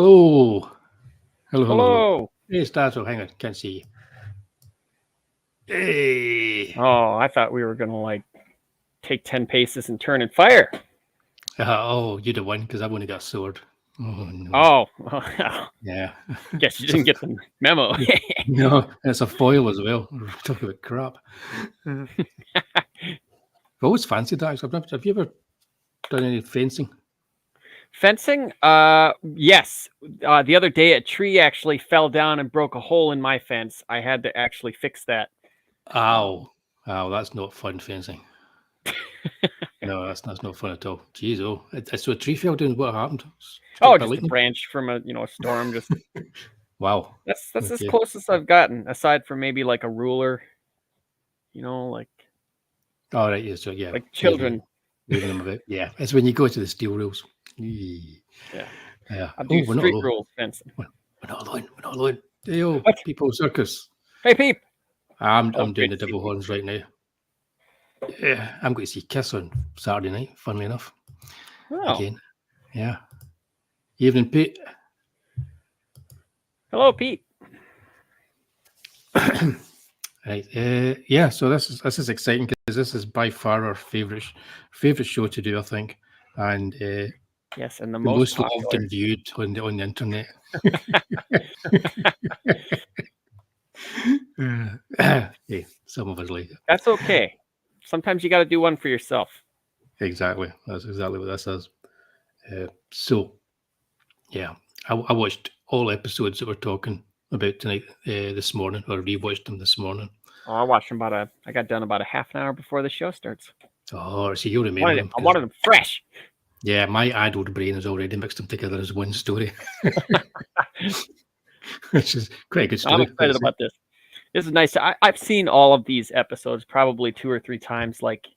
Hello. Hello, hello, hello. Hello. Hey, Statto, hang on, can't see you. Hey. Oh, I thought we were gonna take 10 paces and turn and fire. Oh, you'd have won because I've only got a sword. Oh, no. Oh, Yeah. guess you didn't get the memo. No, it's a foil as well. Talk about crap. I've always fancied that. Have you ever done any fencing? Fencing? Yes. The other day, a tree actually fell down and broke a hole in my fence. I had to actually fix that. Ow. Ow, that's not fun fencing. No, that's not fun at all. Jeez, oh. So a tree fell down, what happened? Oh, just a branch from a storm. Just wow. That's as close as I've gotten, aside from maybe like a ruler. Like. Oh, right, yeah, so yeah. Like children. Moving them a bit. Yeah, it's when you go to the steel rules. Yeah. Yeah. I do street rules fencing. We're not alone. Hey, oh, People Circus. Hey, Peep. I'm doing the double horns right now. Yeah, I'm going to see Kiss on Saturday night, funnily enough. Oh. Again. Yeah. Evening, Pete. Hello, Pete. Right. Yeah, so this is exciting because this is by far our favorite show to do, I think. And yes, and the most loved and viewed on the internet. Hey, some of us like it. That's okay. Sometimes you got to do one for yourself. Exactly. That's exactly what this is. So, yeah, I watched all episodes that we're talking about tonight this morning, or rewatched them this morning. Oh, I watched them I got done about a half an hour before the show starts. Oh, so you remember them? I wanted them fresh. Yeah, my adult brain has already mixed them together as one story. Which is quite a good story. I'm excited about this. This is nice. I've seen all of these episodes probably 2 or 3 times, like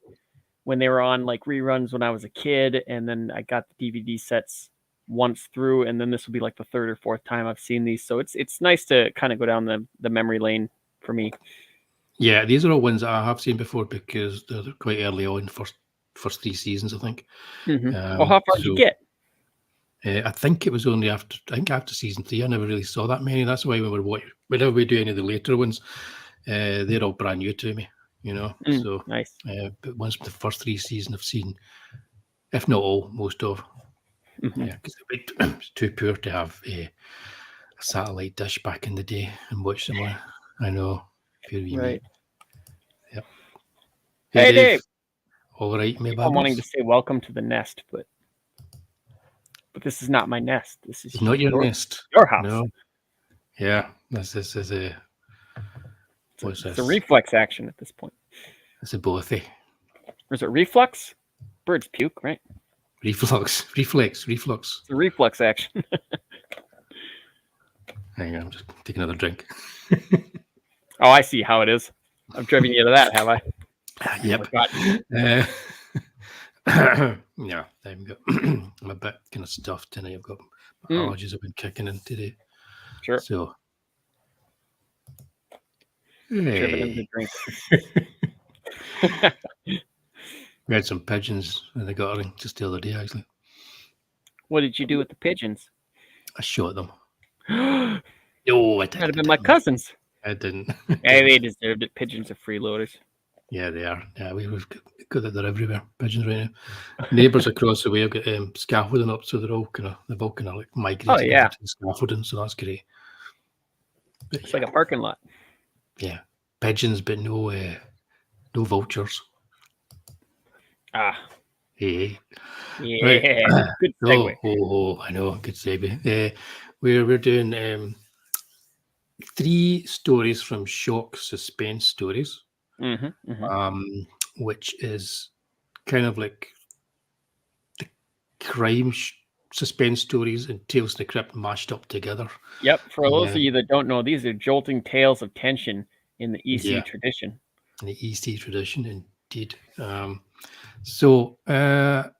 when they were on like reruns when I was a kid, and then I got the DVD sets once through, and then this will be like the 3rd or 4th time I've seen these. So it's nice to kind of go down the memory lane for me. Yeah, these are all ones that I have seen before because they're quite early on, first 3 seasons, I think. Mm-hmm. Well, how far did you get? I think it was only after season 3. I never really saw that many. That's why whenever we do any of the later ones, they're all brand new to me, So nice. But once the first 3 seasons I've seen, if not all, most of. Mm-hmm. Yeah, because it's too poor to have a satellite dish back in the day and watch them on. I know. Right. Yep. Hey, Dave. All right, maybe. I'm wanting to say welcome to the nest, but this is not my nest. This is not your nest. Your house. No. Yeah, this is a. What's this? It's a reflex action at this point. It's a bothy. Or is it reflux? Birds puke, right? Reflex. It's a reflex action. Hang on, I'm just taking another drink. Oh, I see how it is. I've driven you to that, have I? Yep. Yeah, I'm a bit kind of stuffed tonight. I've got allergies have been kicking in today. Sure. So, driven in the drink. We had some pigeons in the garden just the other day, actually. What did you do with the pigeons? I shot them. No, I didn't. Might have been my cousins. I didn't. Hey, they deserved it. Pigeons are freeloaders. Yeah, they are. Yeah, we've got that. They're everywhere. Pigeons right now. Neighbours across the way have got scaffolding up, so they've all kind of like migrated to the scaffolding, so that's great. But, it's like a parking lot. Yeah, pigeons, but no vultures. Ah. Hey. Yeah. Right. Good segue. Oh, I know. Good segue. We're doing 3 stories from Shock Suspense Stories. Which is kind of like the crime suspense stories and Tales from the Crypt mashed up together. Yep. For those of you that don't know, these are jolting tales of tension in the EC tradition. In the EC tradition, indeed. So I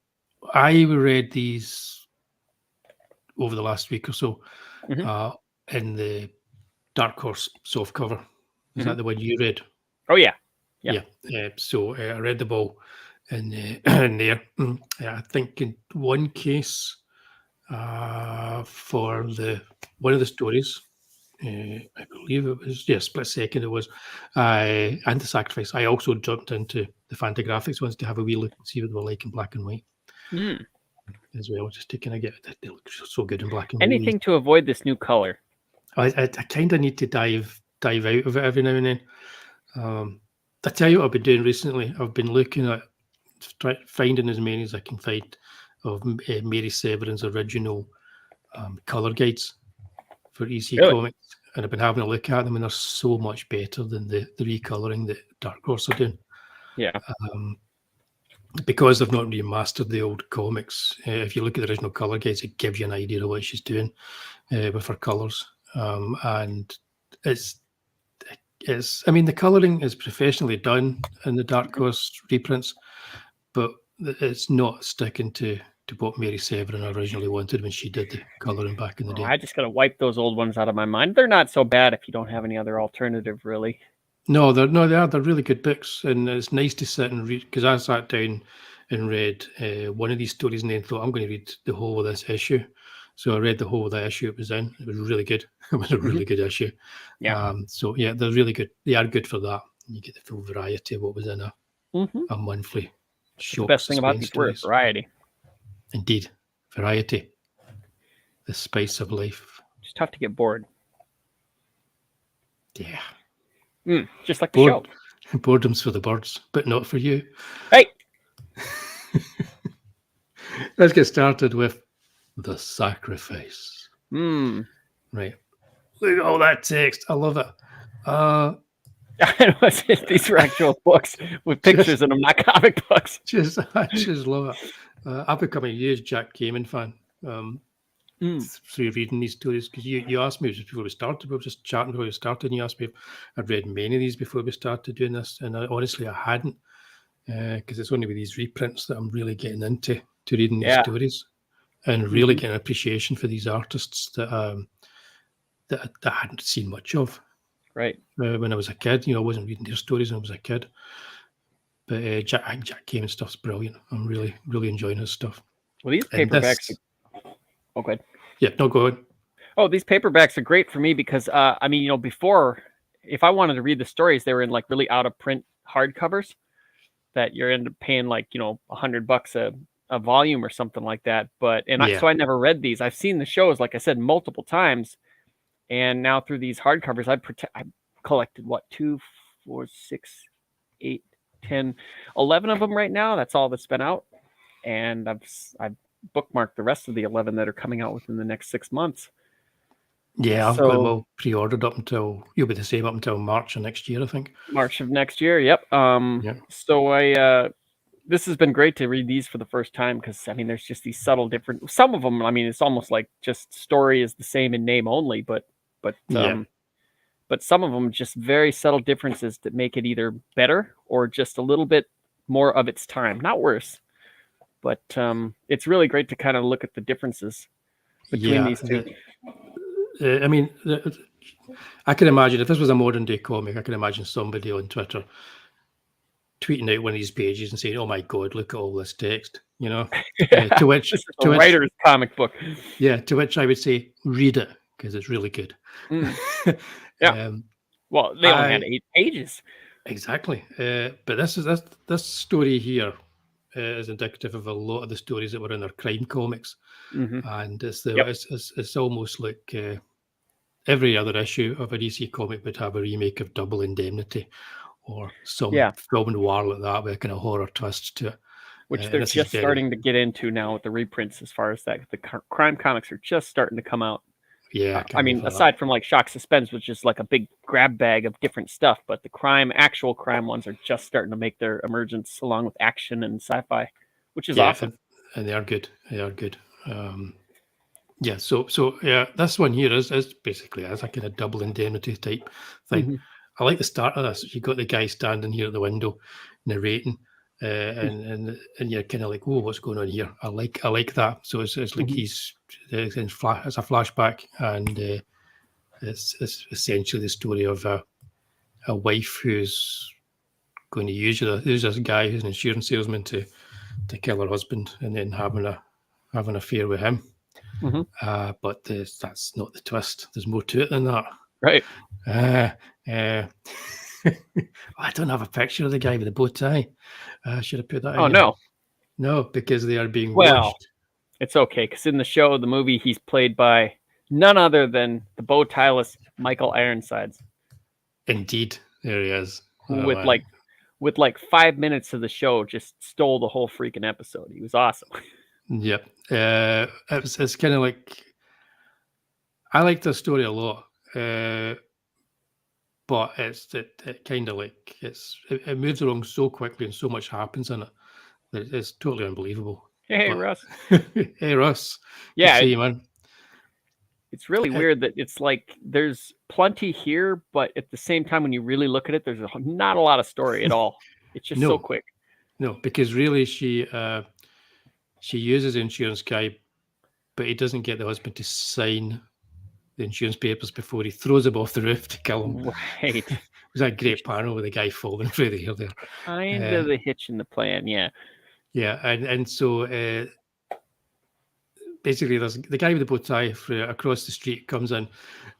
read these over the last week or so in the Dark Horse soft cover. Is that the one you read? Oh, yeah. So I read the ball in there. I think in one case, for one of the stories. I believe it was, split second it was, and the sacrifice. I also jumped into the Fantagraphics ones to have a wee look and see what they were like in black and white as well, just to kind of get, they look so good in black and white. Anything to avoid this new color. I kind of need to dive out of it every now and then. I tell you what I've been doing recently. I've been looking at finding as many as I can find of Mary Severin's original color guides for EC Comics, and I've been having a look at them, and they're so much better than the recoloring that Dark Horse are doing. Yeah. Because they've not remastered the old comics. If you look at the original color guides, it gives you an idea of what she's doing with her colors, and it's. I mean, the colouring is professionally done in the Dark Horse reprints, but it's not sticking to what Mary Severin originally wanted when she did the colouring back in the day. I just got to wipe those old ones out of my mind. They're not so bad if you don't have any other alternative, really. No, they are. They're really good books, and it's nice to sit and read, because I sat down and read one of these stories and then thought, I'm going to read the whole of this issue. So I read the whole of the issue it was in. It was really good. It was a really good issue. Yeah. So yeah, they're really good. They are good for that. You get the full variety of what was in a monthly shock. The best thing about these words, variety. Indeed, variety. The spice of life. It's tough to get bored. Yeah. Just like the show. Boredom's for the birds, but not for you. Hey. Let's get started with the sacrifice. Right. Look at all that text. I love it. I know, these are actual books with pictures in them, not comic books. I just love it. I've become a huge Jack Kamen fan through reading these stories, because you asked me just before we started. We were just chatting before we started, and you asked me if I'd read many of these before we started doing this, and honestly, I hadn't, because it's only with these reprints that I'm really getting into reading these stories. And really getting an appreciation for these artists that I hadn't seen much of. Right. When I was a kid, I wasn't reading their stories when I was a kid. But Jack Kamen stuff's brilliant. I'm really, really enjoying his stuff. Well, these paperbacks. Oh, go ahead. Yeah, no, go ahead. Oh, these paperbacks are great for me because, before, if I wanted to read the stories, they were in like really out of print hardcovers that you're end up paying like, $100 a volume or something like that. So I never read these. I've seen the shows, like I said, multiple times. And now through these hardcovers, I collected 2, 4, 6, 8, 10, 11 of them right now. That's all that's been out. And I've bookmarked the rest of the 11 that are coming out within the next 6 months. Yeah, I've got them all pre-ordered up until, you'll be the same up until March of next year, I think. March of next year, yep. So this has been great to read these for the first time, because there's just these subtle different. Some of them, it's almost like just story is the same in name only, but some of them just very subtle differences that make it either better or just a little bit more of its time, not worse. But it's really great to kind of look at the differences between these two. I can imagine if this was a modern day comic, I can imagine somebody on Twitter tweeting out one of these pages and saying, "Oh my God, look at all this text," to which this is a writer's comic book. Yeah, to which I would say, read it, because it's really good. Yeah. Well, they only had 8 pages. Exactly. But this story here is indicative of a lot of the stories that were in their crime comics, and it's almost like every other issue of an EC comic would have a remake of Double Indemnity or some film noir like that with a kind of horror twist to it. Which they're just starting to get into now with the reprints, as far as that. The crime comics are just starting to come out. Yeah. Aside from like Shock Suspense, which is like a big grab bag of different stuff, but the actual crime ones are just starting to make their emergence, along with action and sci-fi, which is awesome. And they are good. So this one here is basically as a kind of Double Indemnity type thing. I like the start of this. You got the guy standing here at the window narrating, and you're kind of like, "Oh, what's going on here?" I like that. So it's like it's a flashback, and it's essentially the story of a wife who's going to use this guy who's an insurance salesman to kill her husband, and then having an affair with him. But that's not the twist. There's more to it than that. Right. I don't have a picture of the guy with the bow tie. I should have put that in. Oh, no. No, because they are being Well, washed. it's okay, because in the movie, he's played by none other than the bow tie-less Michael Ironsides. Indeed, there he is. Who with like 5 minutes of the show just stole the whole freaking episode. He was awesome. Yep. It's kind of like, I like the story a lot, but it kind of like it moves along so quickly and so much happens in it that it's totally unbelievable. Hey, Russ. Hey, Russ. Yeah, see you, man. It's really weird that it's like there's plenty here, but at the same time, when you really look at it, there's not a lot of story at all. It's just so quick. No, because really she uses the insurance guy, but he doesn't get the husband to sign the insurance papers before he throws him off the roof to kill him. Right. It was that great panel with the guy falling through the air there. Kind of the hitch in the plan, yeah. Yeah, and so basically there's the guy with the bow tie across the street comes in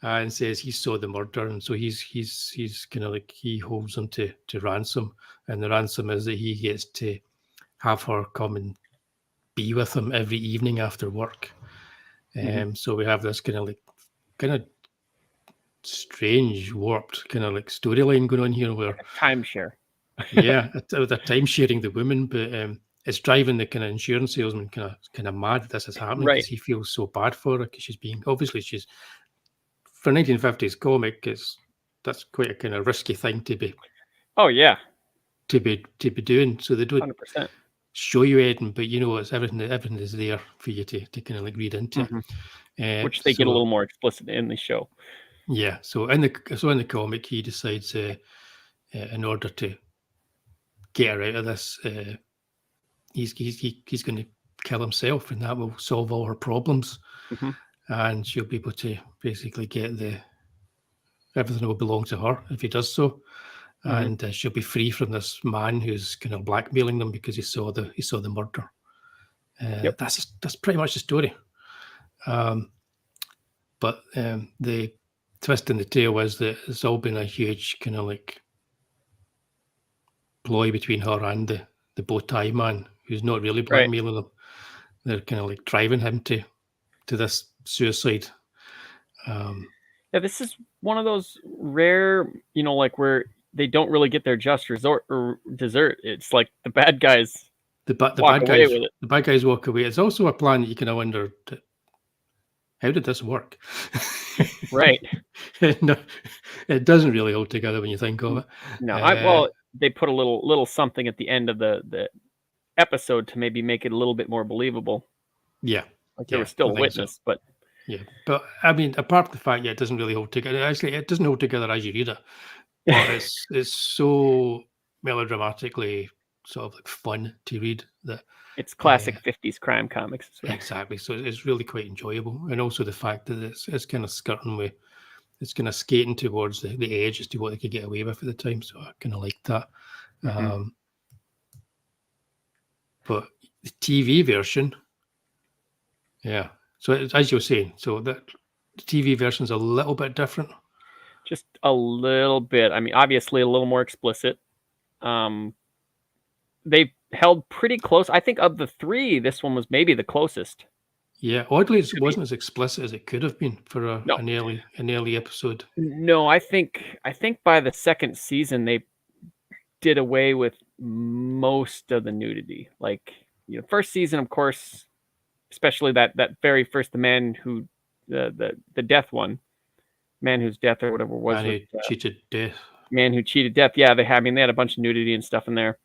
and says he saw the murder, and so he's kind of like, he holds him to ransom, and the ransom is that he gets to have her come and be with him every evening after work. So we have this kind of strange, warped kind of like storyline going on here where timeshare. Yeah, they're time sharing the woman, but it's driving the kind of insurance salesman kind of mad that this is happening, because he feels so bad for her, because she's for 1950s comic, that's quite a kind of risky thing to be. Oh yeah, to be doing. So they don't 100%. show you Eden, but it's everything is there for you to kind of like read into. Which they get a little more explicit in the show. Yeah, so in the comic, he decides in order to get her out of this, he's going to kill himself, and that will solve all her problems, and she'll be able to basically get everything will belong to her if he does so, and she'll be free from this man who's kind of blackmailing them because he saw the murder. That's pretty much the story. But the twist in the tail is that it's all been a huge kind of like ploy between her and the bow tie man, who's not really blackmailing them. They're kind of like driving him to this suicide. Yeah, this is one of those rare, like where they don't really get their just resort or dessert. It's like the bad guys. The bad guys walk away. It's also a plan that you kind of wonder, how did this work? Right. No, it doesn't really hold together when you think of it. No, they put a little something at the end of the episode to maybe make it a little bit more believable. Yeah. Like there was still a witness, but yeah. But I mean, apart from the fact, it doesn't really hold together. Actually, it doesn't hold together as you read it. But it's so melodramatically sort of like fun to read that it's classic 50s crime comics as well. Exactly. So it's really quite enjoyable, and also the fact that it's kind of skirting with, it's kind of skating towards the edge as to what they could get away with at the time. So I kind of like that. But the TV version, yeah. So as you were saying, so the TV version is a little bit different. Just a little bit. I mean, obviously a little more explicit. They held pretty close. I think of the three, this one was maybe the closest. Yeah, oddly, it wasn't as explicit as it could have been for an early episode. No, I think by the second season they did away with most of the nudity. Like, first season, of course, especially that very first, the man who the death one, man whose death or whatever was, man who cheated death. Man who cheated death. Yeah, they had a bunch of nudity and stuff in there.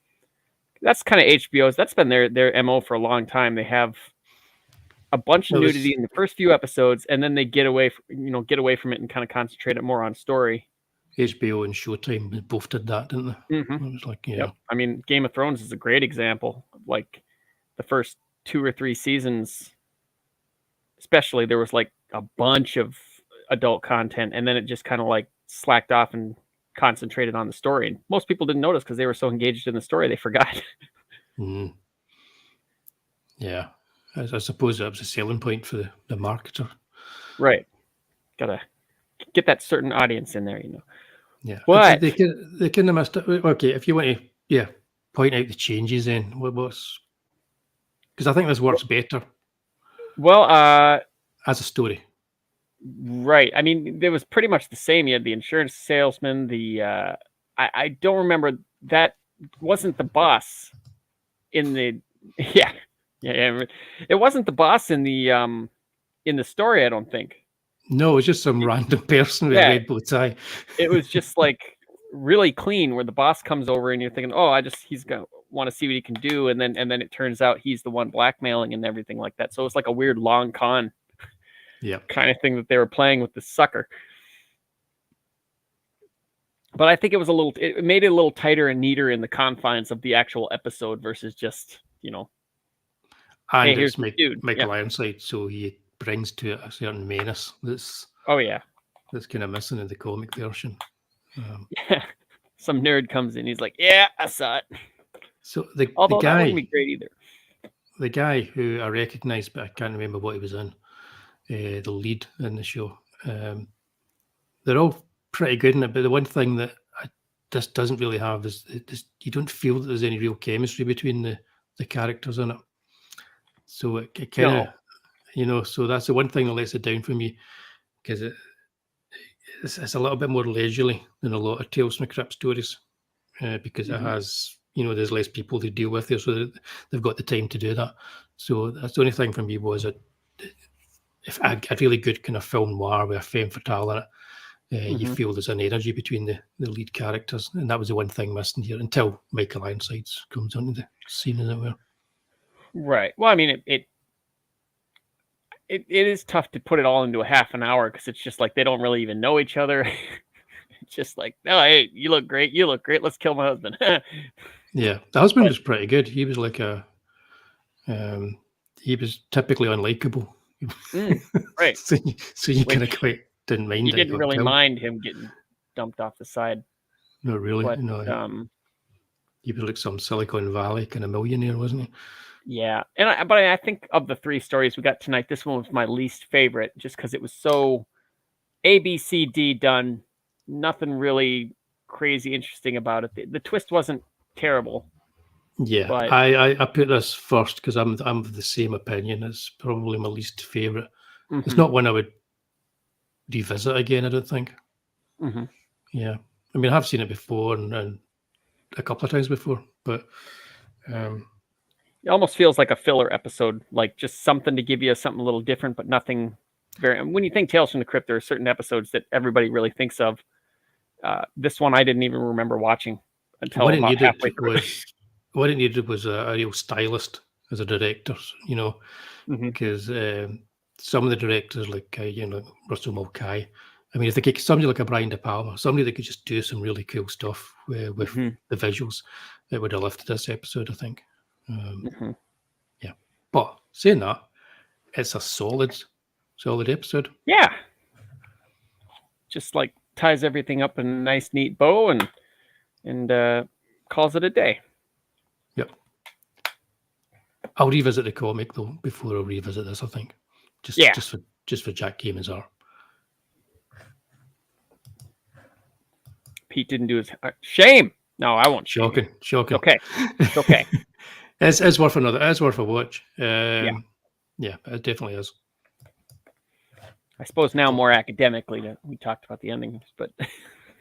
That's kind of HBO's. That's been their MO for a long time. They have a bunch of nudity in the first few episodes, and then they get away from it and kind of concentrate it more on story. HBO and Showtime both did that, didn't they? It was like, Yep. I mean, Game of Thrones is a great example. Like the first 2 or 3 seasons, especially, there was like a bunch of adult content, and then it just kind of like slacked off and concentrated on the story. And most people didn't notice because they were so engaged in the story they forgot. Yeah. I suppose that was a selling point for the marketer. Right. Gotta get that certain audience in there, Yeah. What? They kind of missed it. Okay, if you want to, point out the changes then, what's... Because I think this works better Well, as a story. right. I mean, it was pretty much the same. You had the insurance salesman, I don't remember, that wasn't the boss in the yeah. It wasn't the boss in the story, I don't think. No, it was just some random person with a red bow tie. It was just like really clean, where the boss comes over and you're thinking, oh, he's gonna want to see what he can do, and then it turns out he's the one blackmailing and everything like that. So it's like a weird long con kind of thing that they were playing with the sucker. But I think it made it a little tighter and neater in the confines of the actual episode versus just, and hey, it's here's the dude. Michael Ironside, so he brings to it a certain menace that's kind of missing in the comic version. Some nerd comes in, he's like, yeah, I saw it. So the guy, that wouldn't be great either. The guy who I recognise, but I can't remember what he was in, the lead in the show, they're all pretty good in it, but the one thing that this doesn't really have is you don't feel that there's any real chemistry between the characters in it. So it kind of, so that's the one thing that lets it down for me, because it's a little bit more leisurely than a lot of Tales from the Crypt stories, because it has, there's less people to deal with there, so they've got the time to do that. So that's the only thing for me was that if a really good kind of film noir with a femme fatale in it, you feel there's an energy between the lead characters, and that was the one thing missing here until Michael Ironside comes onto the scene, as it were. Right. Well, I mean, it is tough to put it all into a half an hour, because it's just like they don't really even know each other. It's just like, oh, hey, you look great. Let's kill my husband. Yeah, the husband was pretty good. He was like he was typically unlikable. Right. so you kind of quite didn't mind. You didn't really mind him getting dumped off the side. Not really. But, no. He was like some Silicon Valley kind of millionaire, wasn't he? Yeah, but I think of the three stories we got tonight, this one was my least favorite, just because it was so ABCD done. Nothing really crazy interesting about it. The twist wasn't terrible. Yeah, but I put this first because I'm of the same opinion. It's probably my least favorite. It's not one I would revisit again, I don't think. Yeah, I mean, I have seen it before and a couple of times before, but it almost feels like a filler episode, like just something to give you something a little different, but nothing very. When you think Tales from the Crypt, there are certain episodes that everybody really thinks of. This one I didn't even remember watching until about halfway through. What it needed was a real stylist as a director, because some of the directors, like Russell Mulcahy, I mean, if they could somebody like a Brian De Palma, somebody that could just do some really cool stuff with the visuals, it would have lifted this episode, I think. Yeah, but saying that, it's a solid episode. Yeah, just like ties everything up in a nice, neat bow and calls it a day. Yep. I'll revisit the comic though before I revisit this, I think. Just for Jack Gaiman's art. Pete didn't do his shame. No, I won't. Shocking. Okay. It's okay. It's worth a watch. Yeah, it definitely is. I suppose now more academically we talked about the endings, but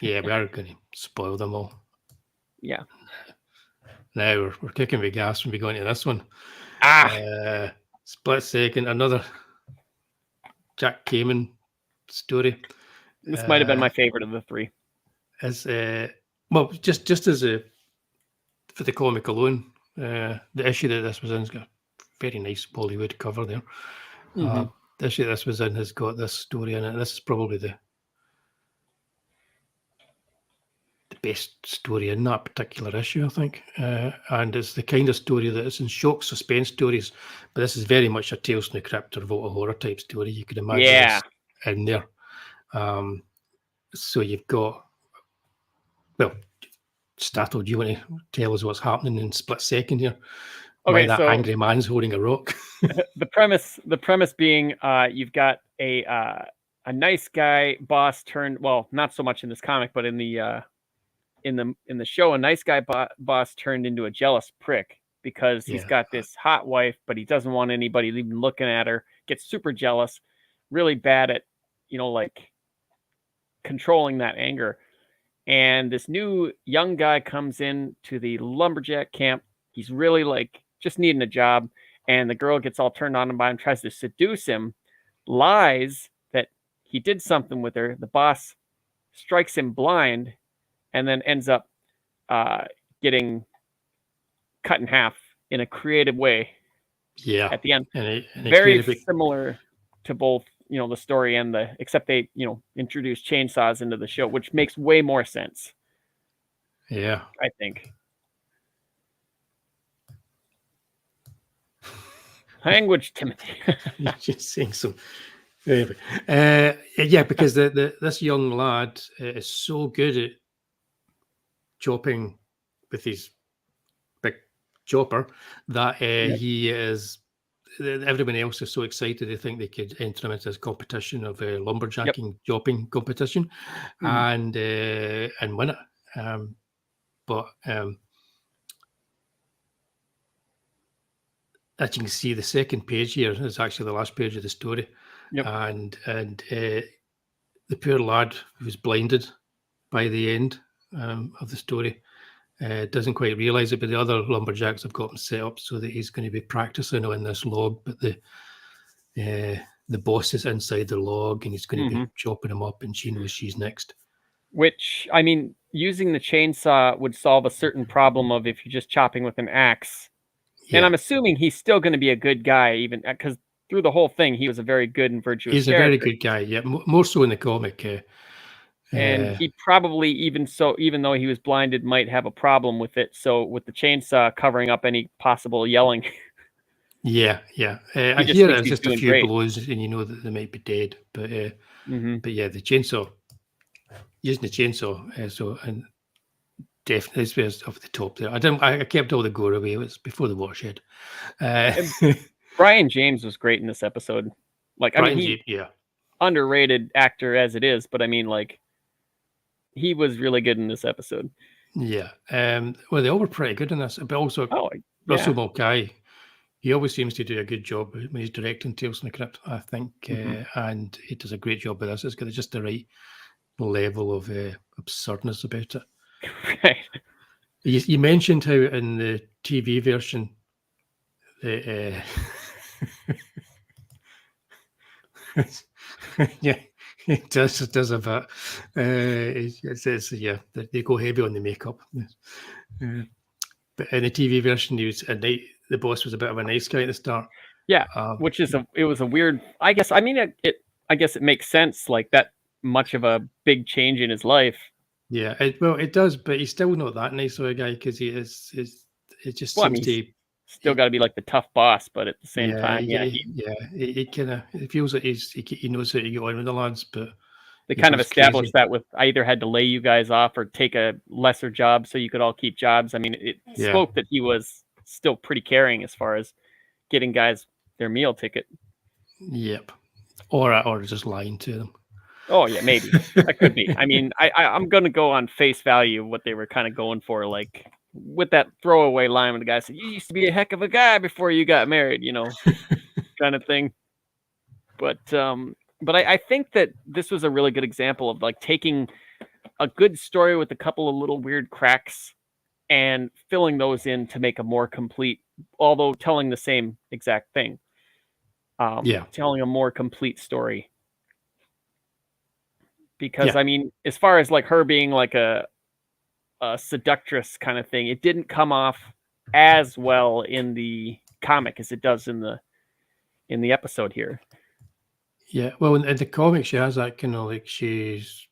yeah, we are going to spoil them all. Yeah. Now we're kicking the gas when we go into this one. Split second, another Jack Gaiman story. This might have been my favorite of the three. As well, just as for the comic alone, the issue that this was in has got a very nice Bollywood cover there. The issue this was in has got this story in it. This is probably the best story in that particular issue, I think. And it's the kind of story that is in shock suspense stories, but this is very much a Tales from the Crypt or Vault of Horror type story. You could imagine this in there. So you've got, well, Statto, do you want to tell us what's happening in Split Second here? why that angry man's holding a rock. the premise being, you've got a nice guy boss turned, well, not so much in this comic, but in the show, a nice guy boss turned into a jealous prick because he's got this hot wife, but he doesn't want anybody even looking at her. Gets super jealous, really bad at, like controlling that anger. And this new young guy comes in to the lumberjack camp. He's really like just needing a job. And the girl gets all turned on by him, tries to seduce him, lies that he did something with her. The boss strikes him blind and then ends up getting cut in half in a creative way. Yeah. At the end. And very similar to both, the story and except they, introduce chainsaws into the show, which makes way more sense. Yeah. I think. Language, Timothy. You're just saying some. Anyway, yeah, because this young lad is so good at chopping with his big chopper that he is. Everyone else is so excited they think they could enter him into this competition of lumberjacking chopping competition, and win it. But as you can see, the second page here is actually the last page of the story, and the poor lad who's blinded by the end of the story doesn't quite realise it, but the other lumberjacks have got him set up so that he's going to be practicing on this log, but the boss is inside the log and he's going to be chopping him up, and she knows she's next. Which, I mean, using the chainsaw would solve a certain problem of if you're just chopping with an axe. Yeah. And I'm assuming he's still going to be a good guy, even because through the whole thing, he was a very good and virtuous He's character. A very good guy, yeah, more so in the comic. And he probably, even though he was blinded, might have a problem with it. So with the chainsaw covering up any possible yelling. Yeah. I hear it's just a few blows and you know that they might be dead. But yeah, the chainsaw, using the chainsaw, so and definitely this was off the top there. I kept all the gore away. It was before the watershed. Brian James was great in this episode. Like, underrated actor as it is, but I mean, like, he was really good in this episode. Yeah. Well, they all were pretty good in this, but also Russell Mulcahy. He always seems to do a good job when he's directing Tales from the Crypt, I think, and he does a great job with this. It's got just the right level of absurdness about it. Right. You mentioned how in the TV version, yeah, it does a bit. It says, they go heavy on the makeup. But in the TV version, the boss was a bit of a nice guy at the start. Yeah, which is it was a weird. I guess it makes sense. Like, that much of a big change in his life. Yeah, it does, but he's still not that nice of a guy because he is. It just seems to still got to be like the tough boss, but at the same time, he kind of, it feels like he knows how to get on with the lads, but they kind of established that with, I either had to lay you guys off or take a lesser job so you could all keep jobs. I mean, it spoke that he was still pretty caring as far as getting guys their meal ticket. Yep, or just lying to them. Oh yeah, maybe that could be. I mean, I'm gonna go on face value of what they were kind of going for, like with that throwaway line when the guy said, "You used to be a heck of a guy before you got married," kind of thing. But I think that this was a really good example of like taking a good story with a couple of little weird cracks and filling those in to make a more complete, although telling the same exact thing. Telling a more complete story. Because I mean, as far as like her being like a seductress kind of thing, it didn't come off as well in the comic as it does in the episode here. Yeah, well, in the comic, she has that kind of like she's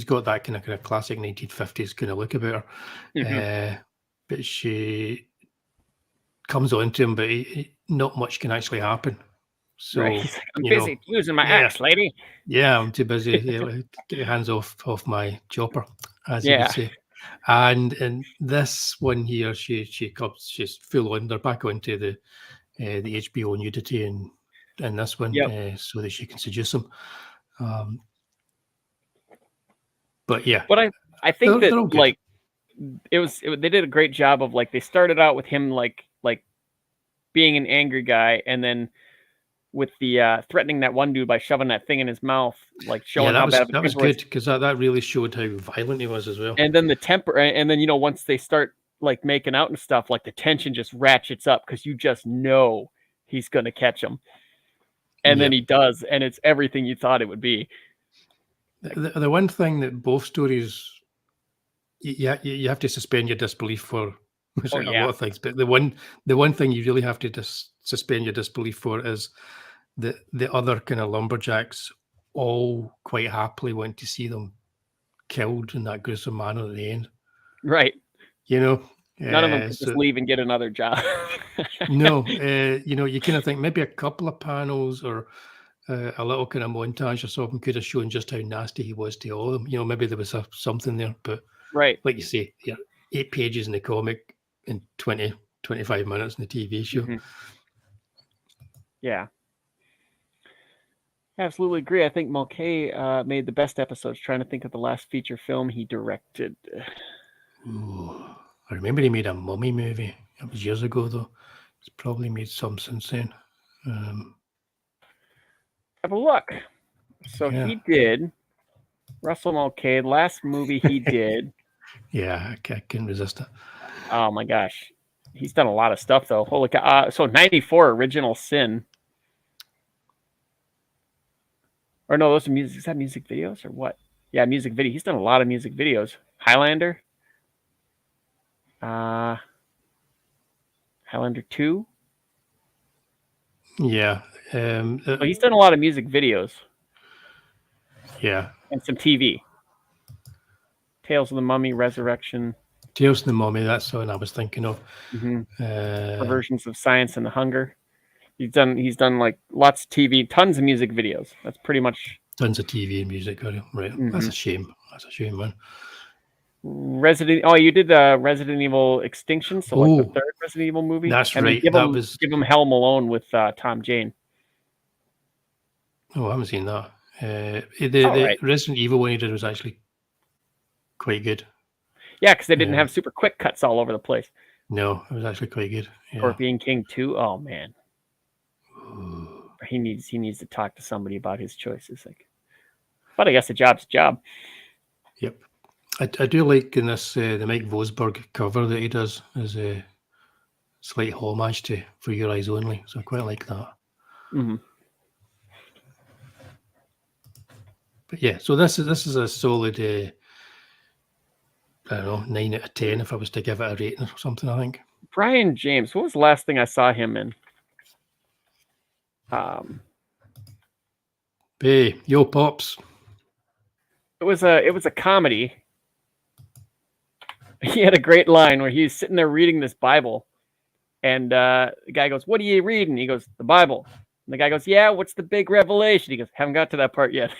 got that kind of classic 1950s kind of look about her, but she comes on to him, but not much can actually happen. So right. I'm busy using my axe, lady. Yeah, I'm too busy. Get your hands off my chopper, as you would say. And this one here, she's full on. They're back onto the HBO nudity in this one, so that she can seduce him. But yeah, but I think that like they did a great job of like they started out with him like being an angry guy, and then with the threatening that one dude by shoving that thing in his mouth, like showing how bad that was good, because that really showed how violent he was as well. And then the temper, and then once they start like making out and stuff, like the tension just ratchets up because you just know he's gonna catch him, and then he does, and it's everything you thought it would be. The one thing that both stories, you have to suspend your disbelief for. A lot of things, but the one thing you really have to suspend your disbelief for is the other kind of lumberjacks all quite happily want to see them killed in that gruesome manner at the end. Right. None of them could just leave and get another job. No, you kind of think maybe a couple of panels or a little kind of montage or something could have shown just how nasty he was to all of them. Maybe there was something there, but right, like you say, 8 pages in the comic and 20-25 minutes in the TV show. Mm-hmm. Yeah. Absolutely agree. I think Mulcahy made the best episodes. Trying to think of the last feature film he directed. Ooh, I remember he made a mummy movie. It was years ago, though. He's probably made some since then. Have a look. So he did Russell Mulcahy. Last movie he did. Yeah, I couldn't resist it. Oh my gosh, he's done a lot of stuff though. Holy cow! So 94, Original Sin. Or no, those are music. Is that music videos or what? Yeah, music video. He's done a lot of music videos. Highlander. Highlander 2. Yeah. So he's done a lot of music videos. Yeah. And some TV. Tales of the Mummy, Resurrection. Tales of the Mummy, that's the one I was thinking of. Mm-hmm. Perversions of Science and the Hunger. He's done like lots of TV, tons of music videos. That's pretty much tons of TV and music. Right. Mm-hmm. That's a shame. That's a shame, man. You did Resident Evil Extinction, so like the third Resident Evil movie. That's right. Give him Hell Malone with Tom Jane. Oh, I haven't seen that. The Resident Evil one he did was actually quite good. Yeah, because they didn't have super quick cuts all over the place. No, it was actually quite good. Yeah. Scorpion King 2. Oh man. Ooh. He needs to talk to somebody about his choices. But I guess a job's a job. Yep. I do like in this the Mike Vosberg cover that he does is a slight homage to For Your Eyes Only, so I quite like that. Mm-hmm. But yeah, so this is a solid I don't know, 9 out of 10 if I was to give it a rating or something, I think. Brian James, what was the last thing I saw him in? Hey, Yo Pops. It was a comedy. He had a great line where he's sitting there reading this Bible, and the guy goes, "What are you reading?" He goes, "The Bible." And the guy goes, "Yeah, what's the big revelation?" He goes, "Haven't got to that part yet."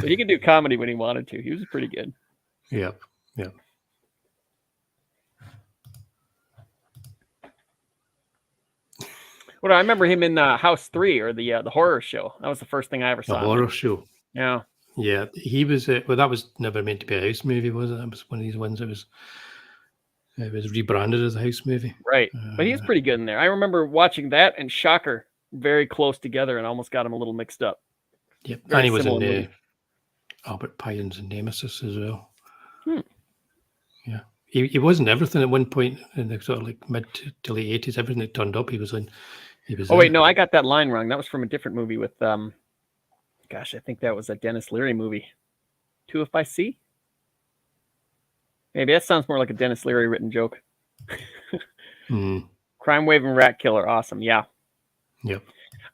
So he could do comedy when he wanted to. He was pretty good. Yep. Well, I remember him in House 3 or the horror show. That was the first thing I ever saw. The horror show. Yeah. Yeah, he was. Well, that was never meant to be a house movie, was it? That was one of these ones that was. It was rebranded as a house movie. Right, but he was pretty good in there. I remember watching that and Shocker very close together and almost got him a little mixed up. Yep, and he was in Albert Pyon's Nemesis as well. Yeah, he wasn't everything at one point in the sort of like mid to late 80s. Everything that turned up, he was in. Oh wait, no, I got that line wrong. That was from a different movie with gosh, I think that was a Dennis Leary movie. 2 If I See? Maybe that sounds more like a Dennis Leary written joke. Crime Wave and Rat Killer, awesome. Yeah. Yep.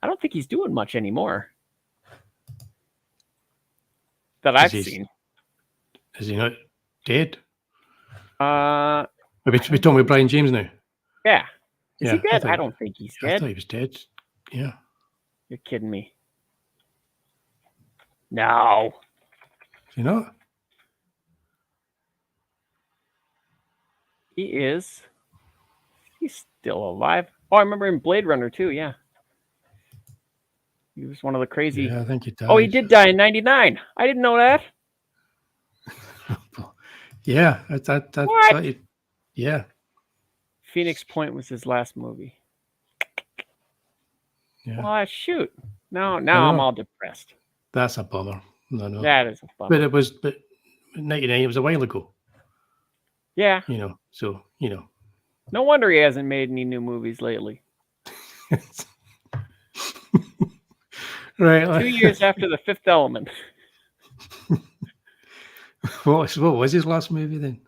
I don't think he's doing much anymore. That I've seen. Is he not dead? Are we talking about Brian James now? Yeah. Is he dead? I don't think he's dead. I thought he was dead. Yeah. You're kidding me. No. Do you know? He's still alive. Oh, I remember in Blade Runner too, yeah. He was one of the crazy. Yeah, I think he died. Oh, he did die in 99. I didn't know that. Yeah, What? Yeah. Phoenix Point was his last movie. Yeah. Well, shoot. Now I'm all depressed. That's a bummer. No. That is a bummer. But 99, it was a while ago. Yeah. So. No wonder he hasn't made any new movies lately. Right. 2 years after The Fifth Element. What was his last movie then?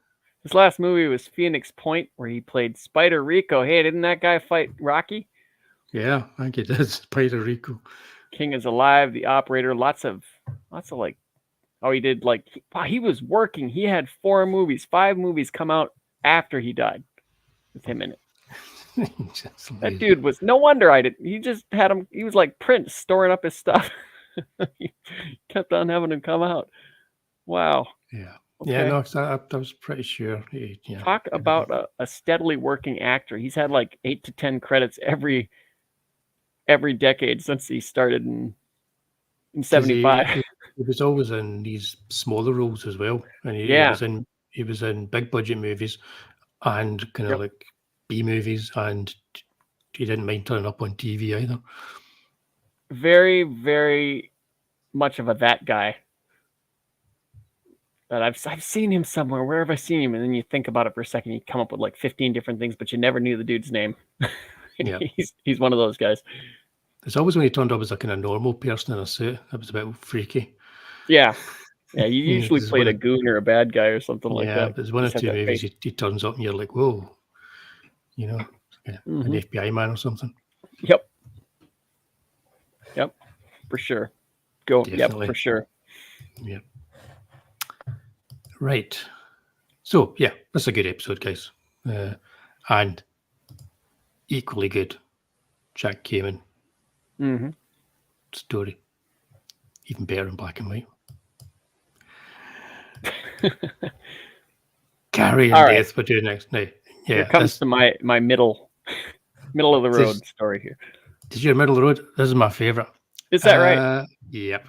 His last movie was Phoenix Point, where he played Spider Rico. Hey, didn't that guy fight Rocky? Yeah, I think he did. Spider Rico. King is Alive, The Operator, lots of like, oh, he did like, wow, he was working. He had 5 movies come out after he died with him in it. That dude was, no wonder he just had him, he was like Prince storing up his stuff. He kept on having him come out. Wow. Yeah. Okay. Yeah, no, I was pretty sure. Talk about a steadily working actor. He's had like 8 to 10 credits every decade since he started in 75. He was always in these smaller roles as well, and he was in big budget movies and kind of like B movies, and he didn't mind turning up on TV either. Very, very much of that guy. But I've seen him somewhere. Where have I seen him? And then you think about it for a second, you come up with like 15 different things, but you never knew the dude's name. Yeah. He's one of those guys. It's always when he turned up as a kind of normal person in a suit. That was a bit freaky. Yeah. Yeah, you usually played a goon or a bad guy or something like that. Yeah, there's one or two movies he turns up and you're like, whoa, an FBI man or something. Yep, for sure. Definitely. Yep, for sure. Yep. Right. So, yeah, that's a good episode, guys. And equally good Jack Kamen story. Even better in black and white. Carrion Death, we're doing next. Now, yeah, here comes to my middle of the road story here. Did you middle of the road? This is my favorite. Is that right? Yep.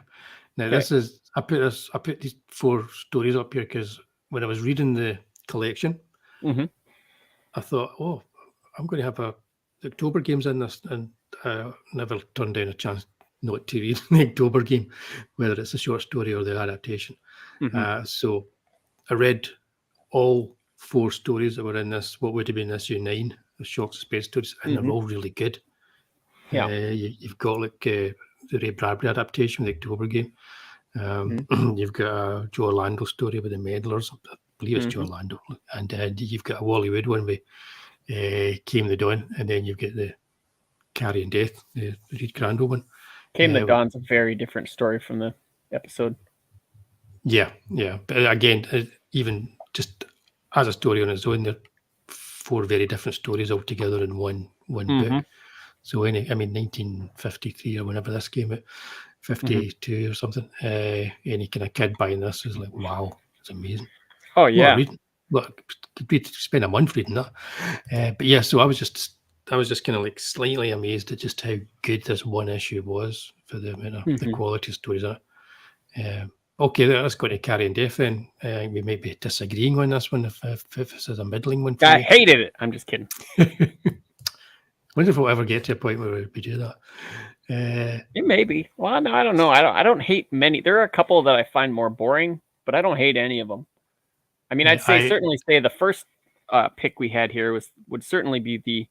Now this is I put these 4 stories up here because when I was reading the collection, I thought, oh, I'm going to have the October games in this, and never turned down a chance not to read the October game, whether it's a short story or the adaptation. So I read all 4 stories that were in this, what would have been issue 9, the shock suspense stories, and they're all really good. Yeah, you've got like the Ray Bradbury adaptation, the October game. You've got a Joe Orlando story with the Meddlers. I believe it's Joe Orlando, and you've got a Wally Wood one with Came the Dawn, and then you've got the Carrion Death, the Reed Crandall one. Came the Dawn's a very different story from the episode. Yeah. But again, even just as a story on its own, they're 4 very different stories altogether in one book. So 1953 or whenever this came out, 52 or something, any kind of kid buying this is like, wow, it's amazing. Oh yeah. Look, could spend a month reading that. But yeah, so I was just kind of like slightly amazed at just how good this one issue was for the the quality of stories in it. Okay, let's go to Carrion Death then. We might be disagreeing on this one if this is a middling one. I hated it. I'm just kidding. Wonder if we'll ever get to a point where we do that. It may be. Well, no, I don't know. I don't hate many. There are a couple that I find more boring, but I don't hate any of them. I mean, I'd certainly say the first pick we had here would certainly be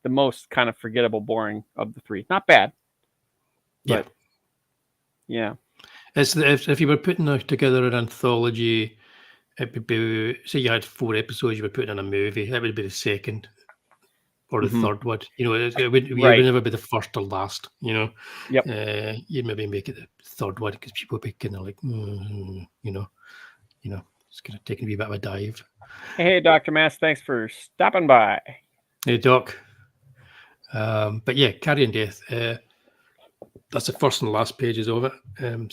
the most kind of forgettable, boring of the 3. Not bad. But, yeah. It's if you were putting together an anthology, it would be, say you had 4 episodes, you were putting in a movie, that would be the second or the third one. It would never be the first or last, Yep. You'd maybe make it the third one because people would be kind of like, it's kind of taking a wee bit of a dive. Hey, Dr. Mass, thanks for stopping by. Hey, Doc. But yeah, Carrion Death. that's the first and last pages of it.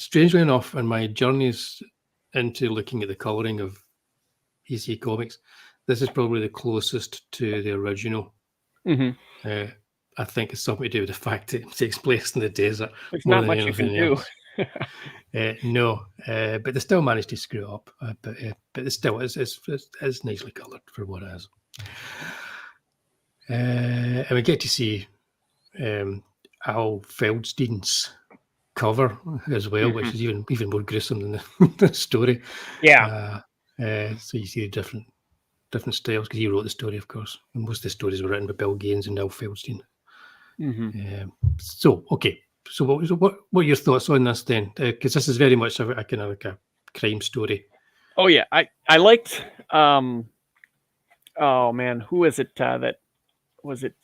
Strangely enough, in my journeys into looking at the colouring of EC Comics, this is probably the closest to the original. I think it's something to do with the fact that it takes place in the desert. There's not much you can do. No, but they still managed to screw it up. But it's still it's nicely coloured for what it is. And we get to see Al Feldstein's cover as well, which is even more gruesome than the story. Yeah. So you see the different styles, because he wrote the story, of course. And most of the stories were written by Bill Gaines and Al Feldstein. So what are your thoughts on this then? Because this is very much a kind of like a crime story. Oh yeah, I liked. Oh man, who is it? That was it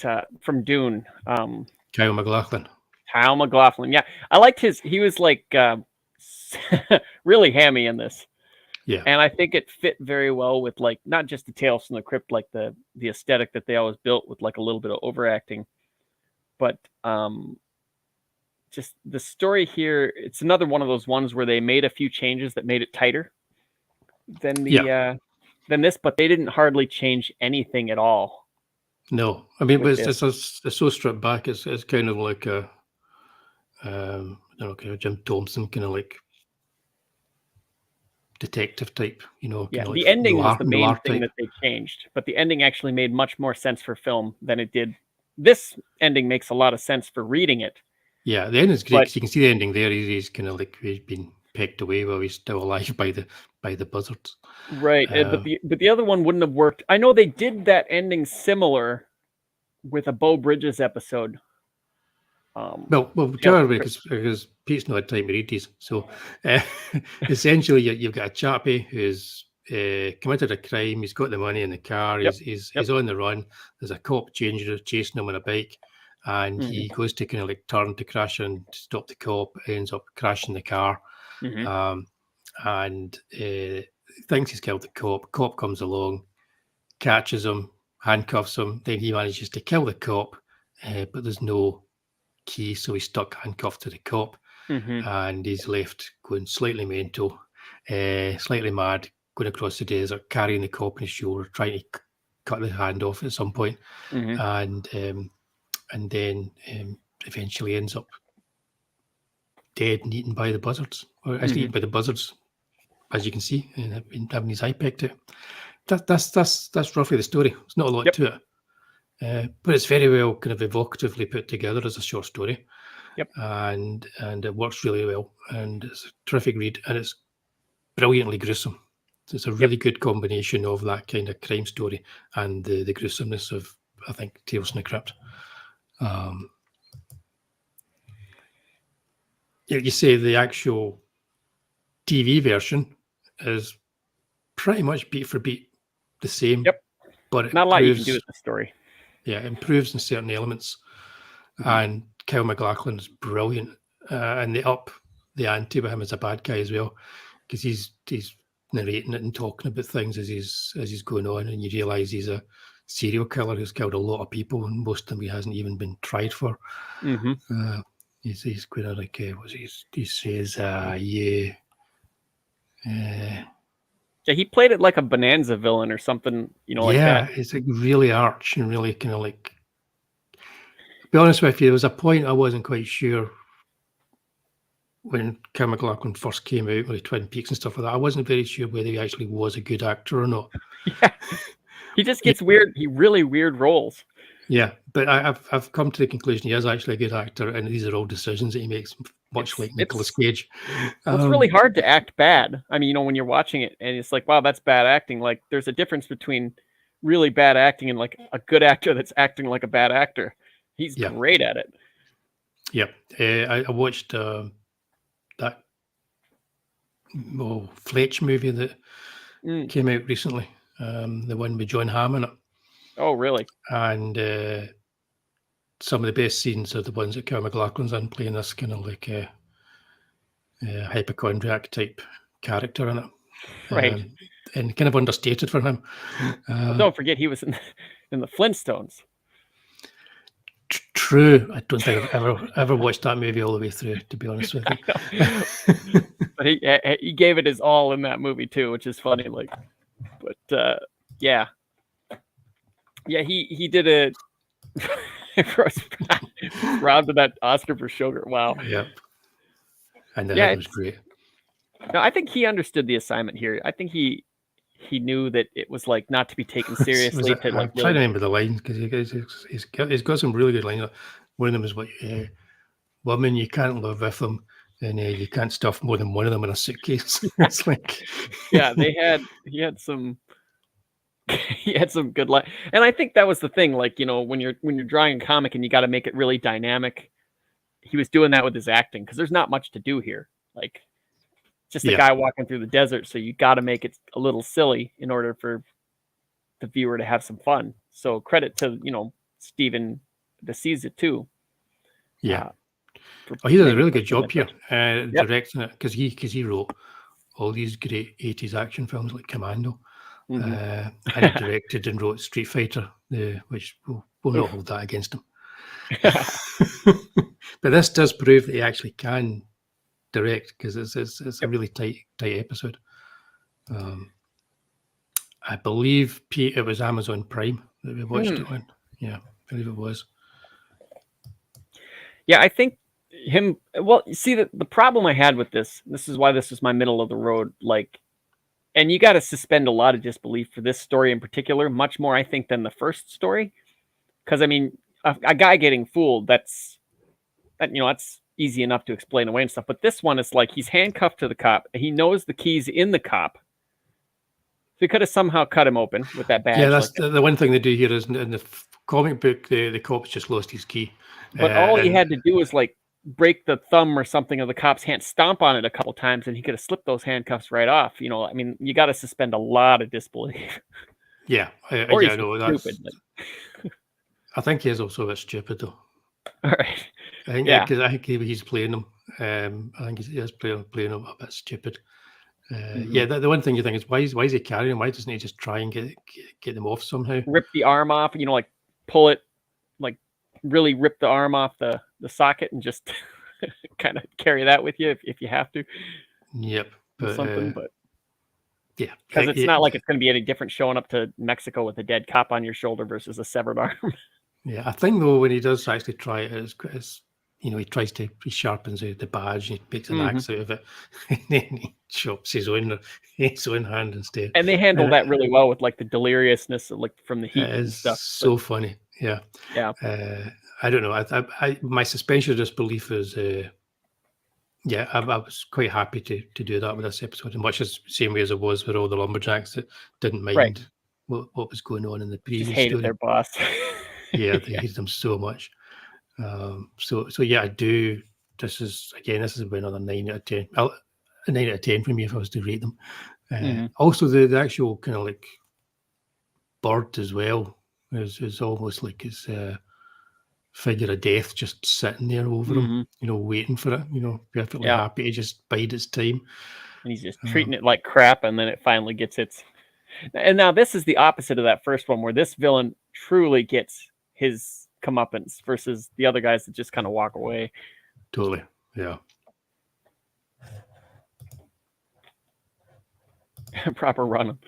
from Dune. Kyle MacLachlan. Kyle MacLachlan. Yeah, I liked his. He was like really hammy in this. Yeah, and I think it fit very well with like not just the Tales from the Crypt, like the aesthetic that they always built with like a little bit of overacting, but just the story here. It's another one of those ones where they made a few changes that made it tighter than the than this, but they didn't hardly change anything at all. No, I mean, but it's so stripped back. It's kind of like a I don't know, kind of Jim Thompson kind of like detective type, you know. Yeah, the like ending was the main thing that they changed, but the ending actually made much more sense for film than it did. This ending makes a lot of sense for reading it. Yeah, the ending's great because you can see the ending there. He's kind of like he's been pecked away while he's still alive by the buzzards. Right, but the other one wouldn't have worked. I know they did that ending similar with a Beau Bridges episode. Well, because Pete's not had time to read these. So essentially, you've got a chappie who's committed a crime. He's got the money in the car. He's on the run. There's a cop chasing him on a bike, and he goes to kind of like turn to crash and stop the cop. Ends up crashing the car, and thinks he's killed the cop. Cop comes along, catches him, handcuffs him. Then he manages to kill the cop, but there's no key, so he's stuck handcuffed to the cop, and he's left going slightly mental, slightly mad, going across the desert, carrying the cop on his shoulder, trying to cut the hand off at some point, and then eventually ends up dead and eaten by the buzzards, or actually eaten by the buzzards, as you can see, and having his eye picked out. That's roughly the story. There's not a lot to it. But it's very well kind of evocatively put together as a short story. And it works really well, and it's a terrific read, and it's brilliantly gruesome. So it's a really good combination of that kind of crime story and the gruesomeness of, I think, Tales from the Crypt. You say the actual TV version is pretty much beat for beat the same. But not a lot you can do with the story. Yeah, it improves in certain elements, and Kyle MacLachlan is brilliant, and they up the ante with him as a bad guy as well, because he's narrating it and talking about things as he's going on, and you realise he's a serial killer who's killed a lot of people, and most of them he hasn't even been tried for. He's kind of like he says, Yeah, he played it like a Bonanza villain or something, like that. Yeah, it's like really arch and really kind of like. To be honest with you, there was a point I wasn't quite sure when Kyle MacLachlan first came out with Twin Peaks and stuff like that. I wasn't very sure whether he actually was a good actor or not. Yeah, he just gets really weird roles. Yeah, but I've come to the conclusion he is actually a good actor, and these are all decisions that he makes, much like Nicolas Cage. It's really hard to act bad. I mean, when you're watching it and it's like, wow, that's bad acting. Like, there's a difference between really bad acting and like a good actor that's acting like a bad actor. He's great at it. Yeah, I watched that Fletch movie that came out recently, the one with John Hamm in it. Oh, really? And some of the best scenes are the ones that Kyle MacLachlan's in, playing this kind of like a hypochondriac type character in it. Right. And kind of understated for him. Don't forget he was in the Flintstones. true. I don't think I've ever watched that movie all the way through, to be honest with you. But he gave it his all in that movie too, which is funny. Like, but yeah, he did it. Round to that Oscar for Sugar. Wow. Yep. And it was great. No, I think he understood the assignment here. I think he knew that it was like not to be taken seriously. I'm trying to remember the lines because he's got some really good lines. One of them is what woman, you can't live with them, and you can't stuff more than one of them in a suitcase. It's like yeah, he had some good lines, and I think that was the thing. Like, you know, when you're drawing a comic and you got to make it really dynamic, he was doing that with his acting because there's not much to do here. Like, just a guy walking through the desert, so you got to make it a little silly in order for the viewer to have some fun. So credit to, you know, Steven DeSiza too. Yeah. He did a really good job here directing it because he wrote all these great 80s action films like Commando. And he directed and wrote Street Fighter, which we'll not hold that against him. But this does prove that he actually can direct because it's a really tight episode. I believe, Pete, it was Amazon Prime that we watched it on. Yeah, I believe it was. Yeah, I think well, you see, the problem I had with this is why this was my middle of the road, like, and you got to suspend a lot of disbelief for this story in particular, much more, I think, than the first story. Because, I mean, a guy getting fooled, that's easy enough to explain away and stuff. But this one is like he's handcuffed to the cop. He knows the key's in the cop. So he could have somehow cut him open with that badge. Yeah, that's the one thing they do here is in the comic book, the cop's just lost his key. But all he had to do was like break the thumb or something of the cop's hand, stomp on it a couple times, and he could have slipped those handcuffs right off. You know, I mean, you got to suspend a lot of disbelief. Yeah, or he's stupid. I think he is also a bit stupid though. All right. I think because I think he's playing them. I think he is playing them a bit stupid. Yeah, the one thing you think is why is he carrying them? Why doesn't he just try and get them off somehow? Rip the arm off, you know, like pull it, like really rip the arm off the socket and just kind of carry that with you if you have to. Yep. But yeah, because it's not like it's going to be any different showing up to Mexico with a dead cop on your shoulder versus a severed arm. Yeah, I think though when he does actually try it, it's you know, he sharpens the badge, and he makes an axe out of it, and then he chops his own hand instead. And they handle that really well with like the deliriousness, like from the heat and stuff. So funny, yeah. I don't know. My suspension of disbelief is, I was quite happy to do that with this episode, in much as the same way as it was with all the lumberjacks that didn't mind what was going on in the previous just hated story. Their boss. Yeah, they hated them so much. So yeah, I do. This is about another 9 out of 10. A 9 out of 10 for me if I was to rate them. Also, the actual kind of like bird as well is almost like his figure of death just sitting there over him, you know, waiting for it. You know, perfectly happy to just bide its time. And he's just treating it like crap, and then it finally gets its. And now this is the opposite of that first one, where this villain truly gets his comeuppance versus the other guys that just kind of walk away. Totally, yeah. Proper run.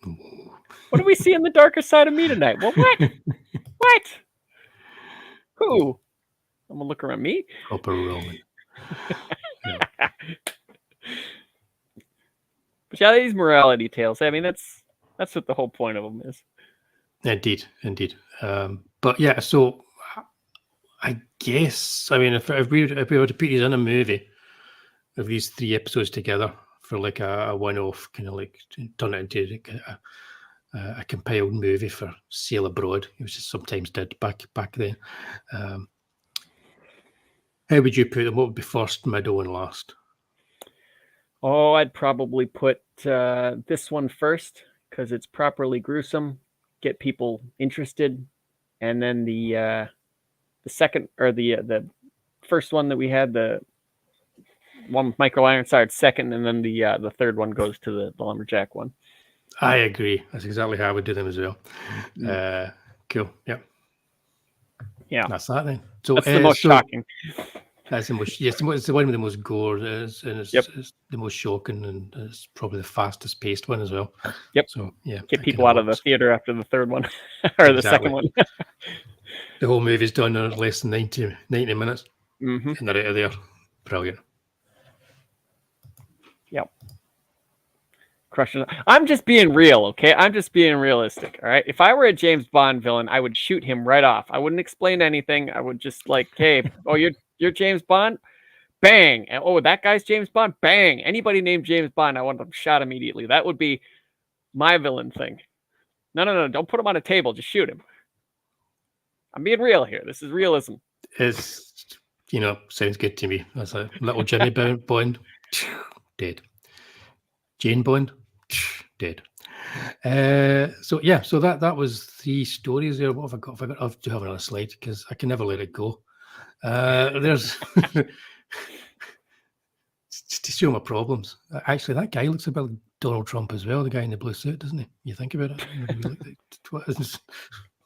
What do we see in the darker side of me tonight? Well, what? What? Who? I'm gonna look around me. Proper Roman. Yeah. But yeah, these morality tales. I mean, that's what the whole point of them is. Indeed. But yeah, so I guess, I mean, if we were to put these in a movie of these 3 episodes together for like a one-off, kind of like turn it into a compiled movie for sale abroad, which is sometimes did back then. How would you put them? What would be first, middle, and last? Oh, I'd probably put this one first because it's properly gruesome, get people interested, and then the second or the first one that we had, the one with Michael Ironside second, and then the third one goes to the lumberjack one. I agree. That's exactly how I would do them as well. Cool. Yeah. Yeah, that's that then. So that's the most shocking. That's the most. Yes, it's the one with the most gore, and it's the most shocking, and it's probably the fastest paced one as well. Yep. So yeah, get people out of the theater after the third one or the second one. The whole movie's done in less than 90 minutes, and they're out of there. Brilliant. Yep. Crushing. I'm just being real, okay? I'm just being realistic, all right? If I were a James Bond villain, I would shoot him right off. I wouldn't explain anything. I would just like, hey, oh, you're James Bond? Bang. And, oh, that guy's James Bond? Bang. Anybody named James Bond, I want them shot immediately. That would be my villain thing. No. Don't put him on a table. Just shoot him. I'm being real here. This is realism. It's, sounds good to me. That's a little Jimmy Bond, dead. Jane Bond, dead. So that was 3 stories there. What have I got? I have to have another slide because I can never let it go. There's to show my problems. Actually, that guy looks a bit like Donald Trump as well. The guy in the blue suit, doesn't he? You think about it.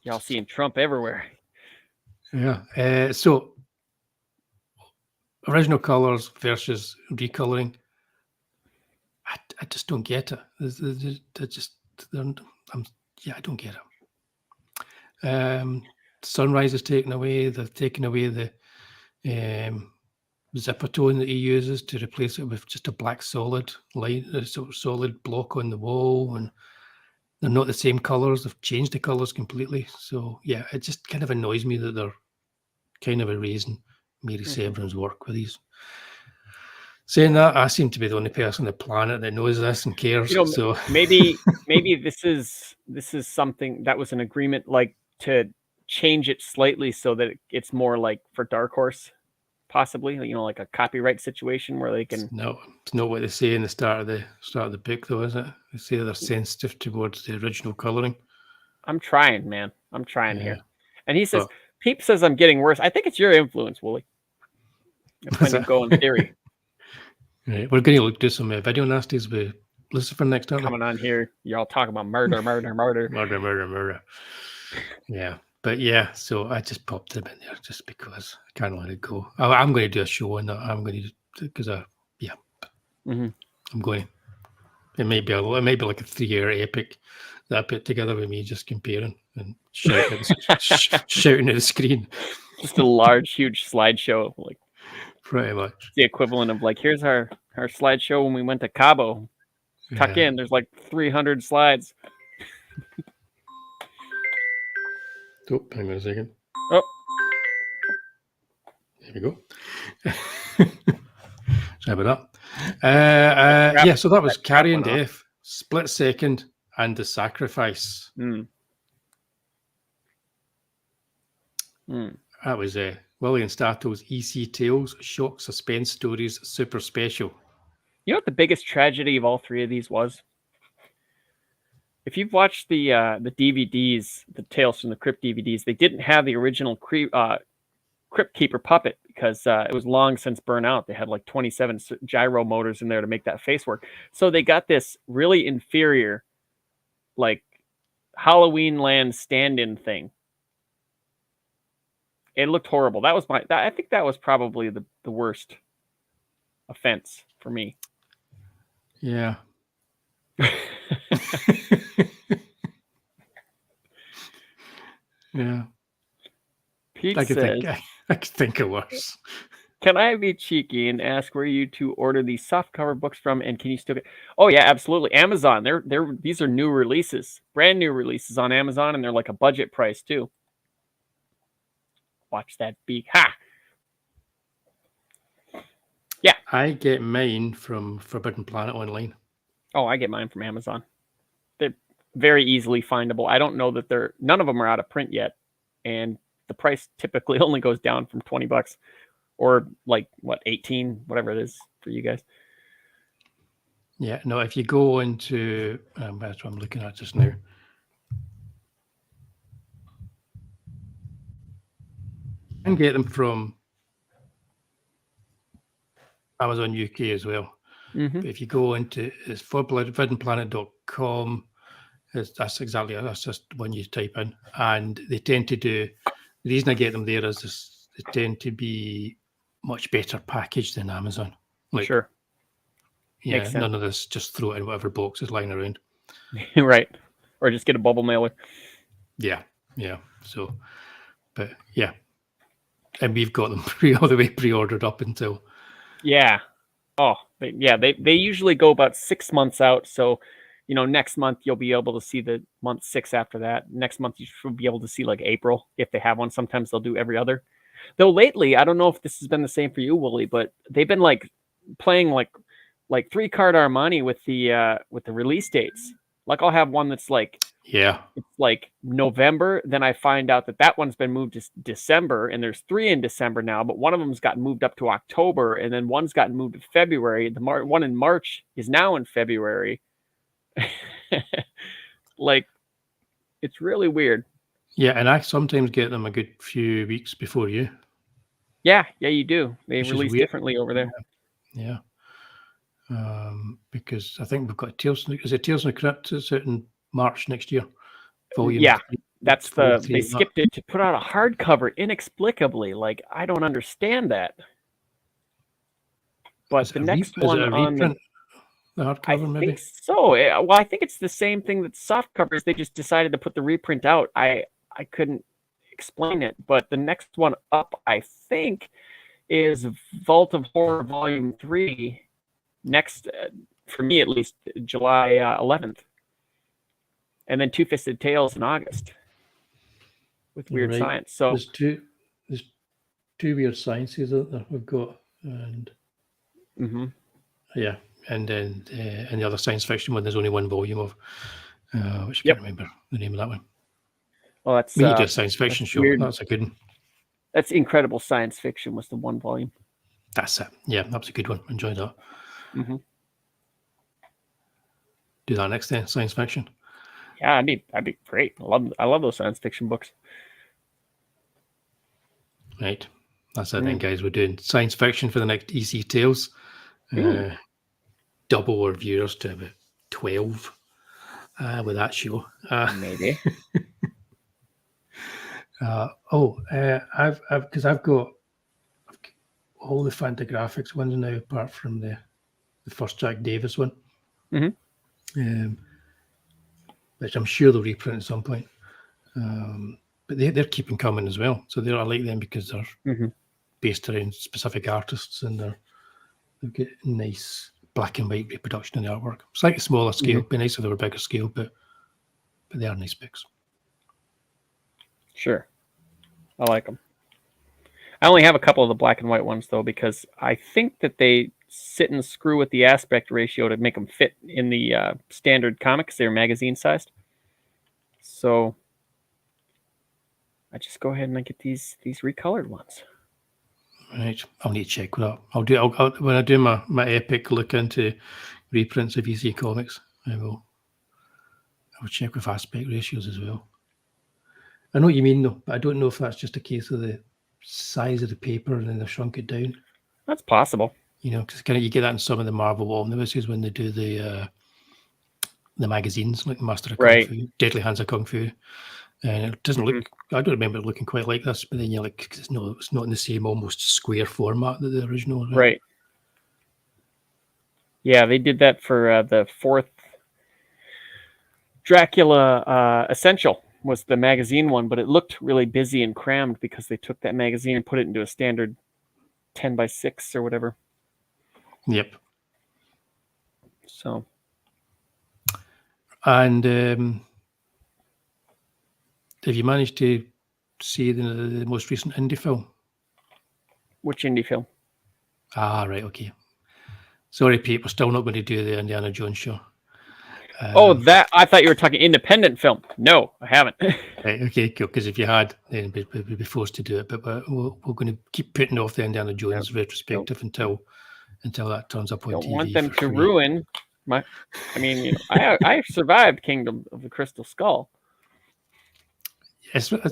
Y'all seeing Trump everywhere. Yeah. So original colors versus recoloring. I just don't get it. I don't get it. Sunrise is taken away. They've taken away the zipper tone that he uses to replace it with just a black solid line, a solid block on the wall, and they're not the same colors. They've changed the colors completely. So yeah, it just kind of annoys me that they're kind of erasing Mary Sebren's work with these. Saying that, I seem to be the only person on the planet that knows this and cares. So maybe this is something that was an agreement, like to change it slightly so that it's more like for Dark Horse, possibly, like a copyright situation where they can. No, it's not what they say in the start of the book, though, is it? They say they're sensitive towards the original coloring. I'm trying, man. I'm trying here. And he says, Peep says I'm getting worse. I think it's your influence, Woolie. If I can go in theory. Right. We're going to do some video nasties with Lucifer next time. Coming on here, y'all talk about murder. Yeah. But yeah, so I just popped them in there just because I can't let it go. I'm going to do a show on that. I'm going to, because I'm going. It may be like a 3-year epic that I put together with me just comparing and shouting at the screen. Just a large, huge slideshow, like pretty much the equivalent of like, here's our slideshow when we went to Cabo. Tuck in. There's like 300 slides. Oh, hang on a second. Oh, there we go. Sorry about that. So that was Carrion Death, Split Second, and The Sacrifice. That was Wullie and Statto's EC Tales, Shock Suspense Stories, Super Special. You know what the biggest tragedy of all 3 of these was? If you've watched the DVDs, the Tales from the Crypt DVDs, they didn't have the original Crypt Keeper puppet because it was long since burnt out. They had like 27 gyro motors in there to make that face work. So they got this really inferior, like, Halloween Land stand-in thing. It looked horrible. I think that was probably the worst offense for me. Yeah. Yeah. Pete I says, could think of worse. Can I be cheeky and ask where you to order these softcover books from, and can you still get? Oh yeah, absolutely. Amazon. These are new releases, brand new releases on Amazon, and they're like a budget price too. Watch that beak. Ha! Yeah. I get mine from Forbidden Planet online. Oh, I get mine from Amazon. They're very easily findable. I don't know that none of them are out of print yet. And the price typically only goes down from $20 or like, 18, whatever it is for you guys. Yeah, no, if you go into, that's what I'm looking at just now. You can get them from Amazon UK as well. But if you go into it's forbiddenplanet.com, that's just when you type in, and they tend to do The reason I get them there is they tend to be much better packaged than Amazon. Like, Sure. yeah, Makes sense. none of this just throw it in whatever box is lying around. Right. Or just get a bubble mailer. Yeah. So, but yeah, and we've got them all the way pre-ordered up until. Yeah. Oh, they usually go about 6 months out. So, next month you'll be able to see the month 6 after that. Next month you should be able to see like April if they have one. Sometimes they'll do every other. Though lately, I don't know if this has been the same for you, Woolie, but they've been like playing like 3-card Armani with the release dates. Like I'll have one that's like, yeah, it's like November. Then I find out that one's been moved to December, and there's 3 in December now, but one of them's gotten moved up to October, and then one's gotten moved to February. The one in March is now in February. Like, it's really weird. Yeah, and I sometimes get them a good few weeks before you. Yeah, you do. They release differently over there. Yeah. Because I think we've got Tales in the Crypt. It's out in March next year. Volume 3, that's they skipped it to put out a hardcover inexplicably. Like, I don't understand that. But the next one on the hardcover, maybe? I think so. Well, I think it's the same thing that soft covers. They just decided to put the reprint out. I couldn't explain it, but the next one up, I think, is Vault of Horror Volume 3. Next, for me at least, July 11th. And then Two-Fisted Tales in August with Weird Science. So there's two Weird Sciences out there we've got, and yeah, and then and the other science fiction one. There's only one volume of, which I can't remember the name of that one. Well, that's we need a science fiction show. Weird. That's a good one. That's Incredible Science Fiction was the one volume. That's it. Yeah, that was a good one. Enjoyed that. Mm-hmm. Do that next then, science fiction. Yeah, that'd be great. I love those science fiction books. Right, that's it then, guys. We're doing science fiction for the next EC Tales. Double our viewers to about 12 with that show. Maybe. I've got all the Fantagraphics ones now, apart from the first Jack Davis one. Which I'm sure they'll reprint at some point. But they're keeping coming as well. So I like them because they're based around specific artists, and they've got nice black and white reproduction of the artwork. Slightly smaller scale. It'd be nice if they were bigger scale, but they are nice books. Sure. I like them. I only have a couple of the black and white ones, though, because I think that they sit and screw with the aspect ratio to make them fit in the standard comics. They're magazine sized. So I just go ahead and I get these recolored ones. Right. I'll need to check that. I'll when I do my epic look into reprints of EC Comics, I'll check with aspect ratios as well. I know what you mean, though, but I don't know if that's just a case of the size of the paper and then they've shrunk it down. That's possible. Because you get that in some of the Marvel omnibuses when they do the magazines, like Master of Kung Fu, Deadly Hands of Kung Fu. And it doesn't look, I don't remember it looking quite like this, but then you're like, it's not in the same almost square format that the original was. Right. Yeah, they did that for the 4th Dracula Essential was the magazine one, but it looked really busy and crammed because they took that magazine and put it into a standard 10x6 or whatever. Yep. So. And have you managed to see the most recent indie film? Which indie film? Right, okay. Sorry, Pete, we're still not going to do the Indiana Jones show. That I thought you were talking independent film. No, I haven't. Right, okay, cool. Because if you had, then we'd be forced to do it. But we're going to keep putting off the Indiana Jones retrospective until that turns up on TV. Don't want them to ruin my. I mean, I survived Kingdom of the Crystal Skull. Yes, I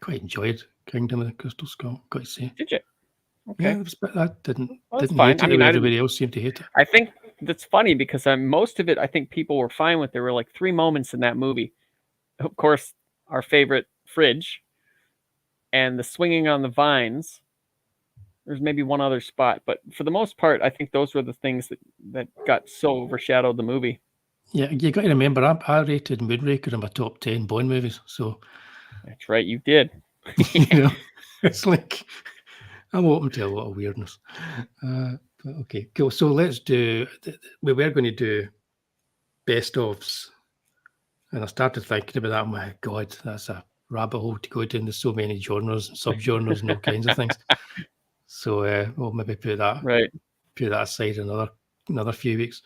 quite enjoyed Kingdom of the Crystal Skull. Got to say. Did you? Okay. Yeah, but I didn't fine. hate it. Everybody else seemed to hate it. I think that's funny because most of it, I think people were fine with. There were like 3 moments in that movie. Of course, our favorite fridge, and the swinging on the vines. There's maybe one other spot, but for the most part, I think those were the things that got so overshadowed the movie. Yeah, you got to remember, I rated Moonraker in my top 10 Bond movies, so that's right, you did. It's like I'm open to a lot of weirdness. Okay, cool. So let's do. We were going to do best ofs, and I started thinking about that. Oh my God, that's a rabbit hole to go down. There's so many genres, and subgenres, and all kinds of things. So we'll maybe put that aside another few weeks,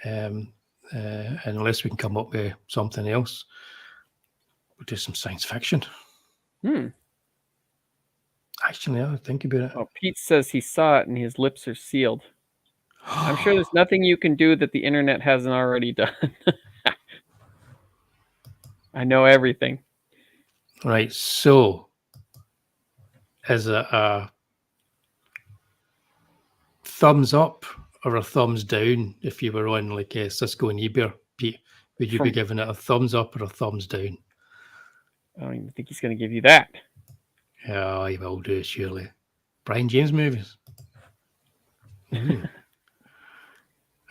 and unless we can come up with something else, we'll do some science fiction. Actually, I think about it. Oh, Pete says he saw it and his lips are sealed. I'm sure there's nothing you can do that the internet hasn't already done. I know everything. Right, so is it a thumbs up or a thumbs down if you were on like Cisco and Ebert, Pete? Would you be giving it a thumbs up or a thumbs down? I don't even think he's going to give you that. Yeah, he will do, surely. Brian James movies. That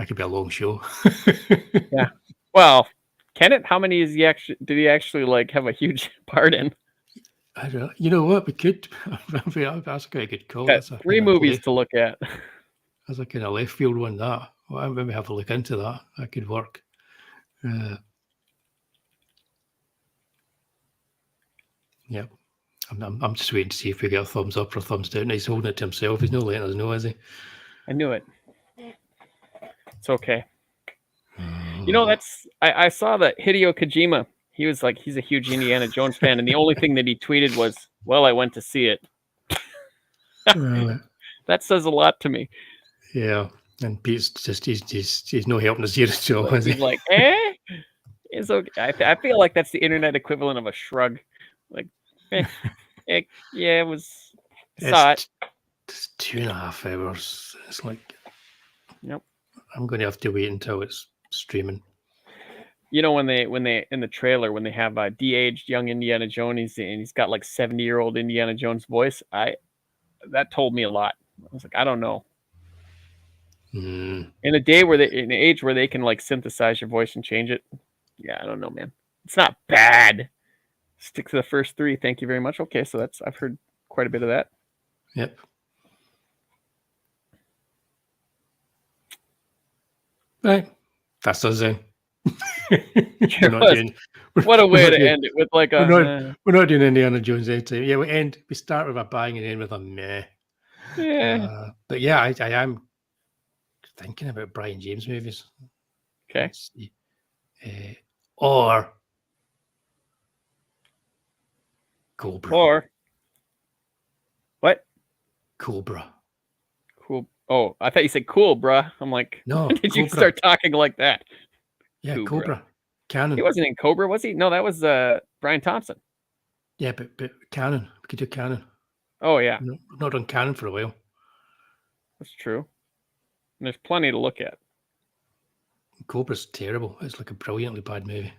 could be a long show. Yeah. Well, can it? How many is he actually? Did he actually like have a huge part in? I don't know. You know what? We could. That's quite a good call. That's 3 movies to look at. That's a kind of left field one. That. Well, I'll maybe have a look into that. That could work. Yep. I'm just waiting to see if we get a thumbs up or a thumbs down. He's holding it to himself. He's not letting us know, is he? I knew it. It's okay. You know, I saw that Hideo Kojima. He was like, he's a huge Indiana Jones fan, and the only thing that he tweeted was, "Well, I went to see it." That says a lot to me. Yeah, and Pete's just he's no helping us here at all. Like, he's like, it's okay. I feel like that's the internet equivalent of a shrug. Like, yeah, it was. Saw it. It's 2.5 hours. It's like, yep. I'm going to have to wait until it's streaming. You know, when they in the trailer, when they have a de-aged young Indiana Jones and he's got like 70-year-old Indiana Jones voice, that told me a lot. I was like, I don't know. In an age where they can like synthesize your voice and change it, yeah, I don't know, man. It's not bad. Stick to the first 3. Thank you very much. Okay, so I've heard quite a bit of that. Yep. Right. That's us then. What a way to end it with like a. We're not doing Indiana Jones anytime. Yeah, we start with a bang and end with a meh. Yeah. But yeah, I am thinking about Brian James movies. Okay. Or Cobra. Or what? Cobra. Cool. Oh, I thought you said cool, bruh. I'm like, no. When did you start talking like that? Yeah, Cobra. Canon. He wasn't in Cobra, was he? No, that was Brian Thompson. Yeah, but Canon. We could do Canon. Oh yeah. We've not done Canon for a while. That's true. And there's plenty to look at. Cobra's terrible. It's like a brilliantly bad movie.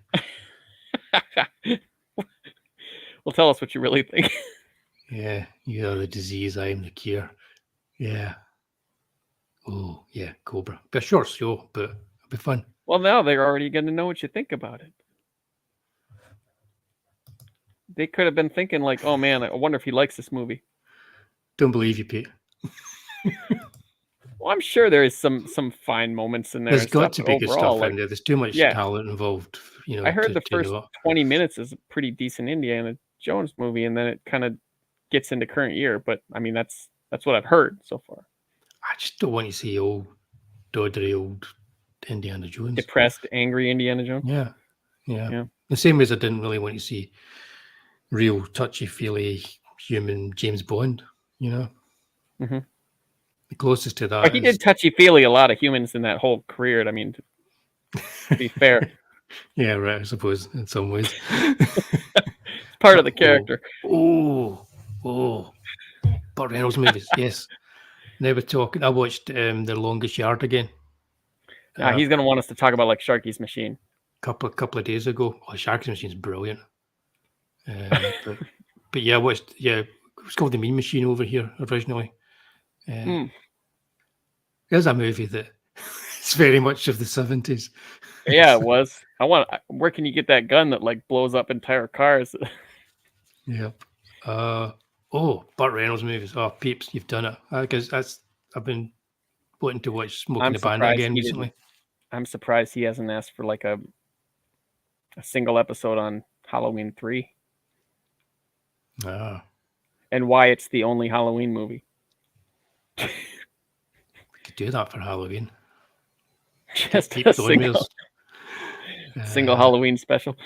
Well, tell us what you really think. Yeah, you are the disease, I am the cure. Yeah. Oh, yeah, Cobra. Be a short show, but it'll be fun. Well, now they're already going to know what you think about it. They could have been thinking like, oh man, I wonder if he likes this movie. Don't believe you, Pete. Well, I'm sure there is some fine moments in there. There's got to be good stuff in there. There's too much talent involved. You know, I heard the first 20 minutes is a pretty decent Indiana Jones movie, and then it kind of gets into current year. But I mean, that's what I've heard so far. I just don't want to see old Indiana Jones. Depressed, angry Indiana Jones. Yeah. The same way as I didn't really want to see real touchy-feely human James Bond. You know. Mm-hmm. The closest to that. But he did touchy-feely a lot of humans in that whole career. I mean, to be fair. Yeah, right. I suppose in some ways. It's part of the character. Oh. Burt Reynolds movies, yes. Now we're talking. I watched The Longest Yard again. He's going to want us to talk about like Sharky's Machine. Couple of days ago. Oh, Sharky's Machine's brilliant. but yeah, it was called The Mean Machine over here originally. There's a movie that it's very much of the 70s. Yeah, it was. Where can you get that gun that like blows up entire cars? Yep. Burt Reynolds movies. Oh, Peeps, you've done it. Because I've been wanting to watch Smoking the Bandit again recently. I'm surprised he hasn't asked for like a single episode on Halloween 3. And why it's the only Halloween movie. We could do that for Halloween. Just a single Halloween special.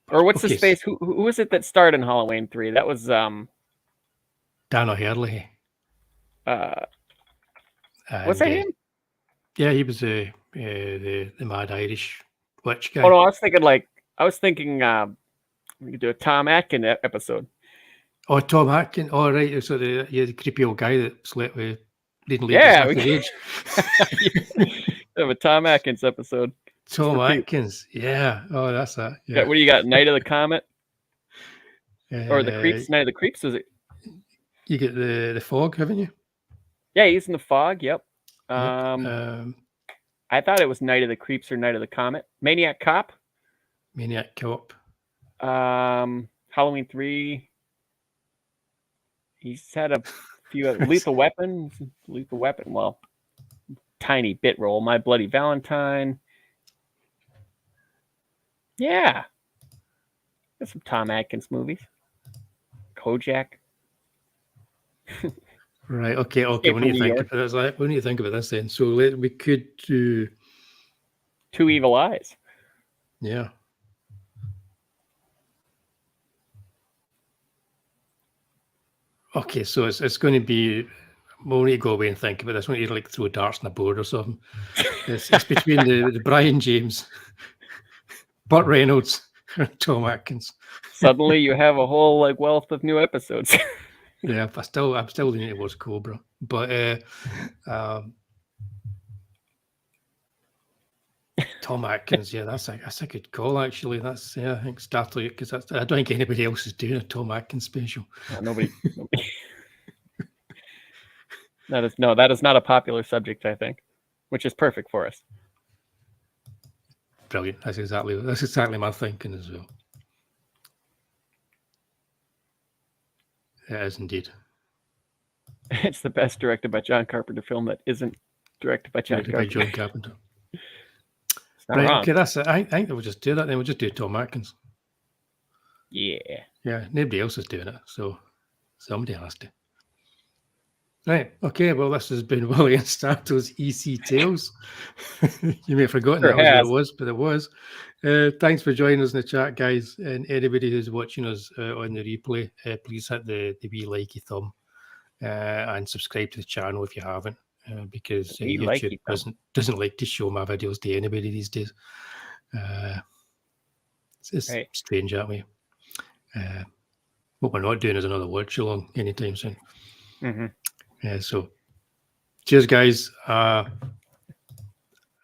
Or what's his face? Who is it that starred in Halloween 3? That was Dan O'Hurley. What's that him? Yeah, he was the mad Irish witch guy. Oh no, I was thinking we could do a Tom Atkin episode. Oh, Tom Atkin. Oh, right. So the creepy old guy that slept with didn't leave age. Have a Tom Atkins episode. Tom Atkins. Yeah. Oh, that's that. Yeah. What do you got? Night of the Comet? Or the Creeps? Night of the Creeps, was it? You get the Fog, haven't you? Yeah, he's in the Fog. Yep. I thought it was Night of the Creeps or Night of the Comet. Maniac Cop. Halloween 3. He's had a few Lethal Weapon. Well, tiny bit role. My Bloody Valentine. Yeah. There's some Tom Atkins movies. Kojak. Right. Okay. We need to think about this. We need to think about this then. So we could do Two Evil Eyes. Yeah. Okay, so it's going to be. We'll need to go away and think about this. We need to throw darts on a board or something. It's between the Brian James, Burt Reynolds, and Tom Atkins. Suddenly, you have a whole wealth of new episodes. Yeah, I'm still leaning towards Cobra, but Tom Atkins, yeah, that's a good call actually. I think Statto, because I don't think anybody else is doing a Tom Atkins special. Nobody. That is not a popular subject, I think, which is perfect for us. Brilliant. That's exactly my thinking as well. It is indeed. It's the best directed by John Carpenter film that isn't directed by John Carpenter. Right, wrong. Okay, that's it. I think we'll just do that. Then we'll just do Tom Atkins. Yeah. Yeah, nobody else is doing it, so somebody has to. Right, okay, well, this has been Wullie and Statto's EC Tales. You may have forgotten that was what it was, but it was. Thanks for joining us in the chat, guys. And anybody who's watching us on the replay, please hit the wee likey thumb and subscribe to the channel if you haven't, because YouTube doesn't like to show my videos to anybody these days. It's right. Strange that way. What we're not doing is another watch along anytime soon. Mm-hmm. So, cheers, guys.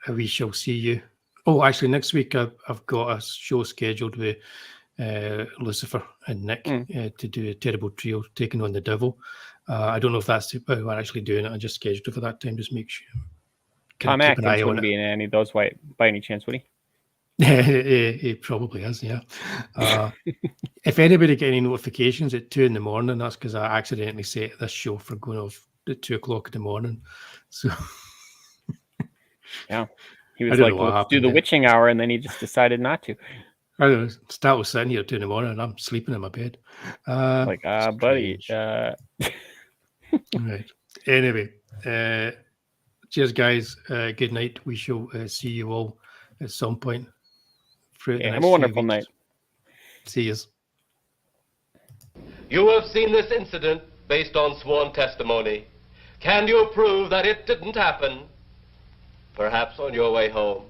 We shall see you. Oh, actually, next week I've got a show scheduled with Lucifer and Nick to do a terrible trio taking on the devil. I don't know if that's we're actually doing it. I just scheduled it for that time. Just make sure. Tom Atkins wouldn't be in any of those by any chance, would he? He probably is, yeah. If anybody get any notifications at 2 a.m, that's because I accidentally set this show for going off at 2 o'clock in the morning. So yeah, he was like, "Let's do the witching hour," and then he just decided not to. I don't know. Stat was sitting here at 2 a.m, and I'm sleeping in my bed. Buddy. Right. Anyway, cheers, guys. Good night. We shall see you all at some point. Have a wonderful night. See you. You have seen this incident based on sworn testimony. Can you prove that it didn't happen? Perhaps on your way home,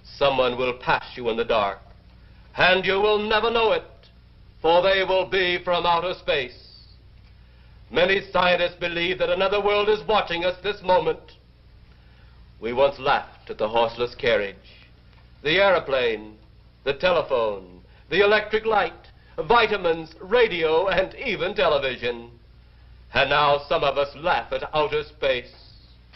someone will pass you in the dark, and you will never know it, for they will be from outer space. Many scientists believe that another world is watching us this moment. We once laughed at the horseless carriage, the airplane, the telephone, the electric light, vitamins, radio, and even television. And now some of us laugh at outer space.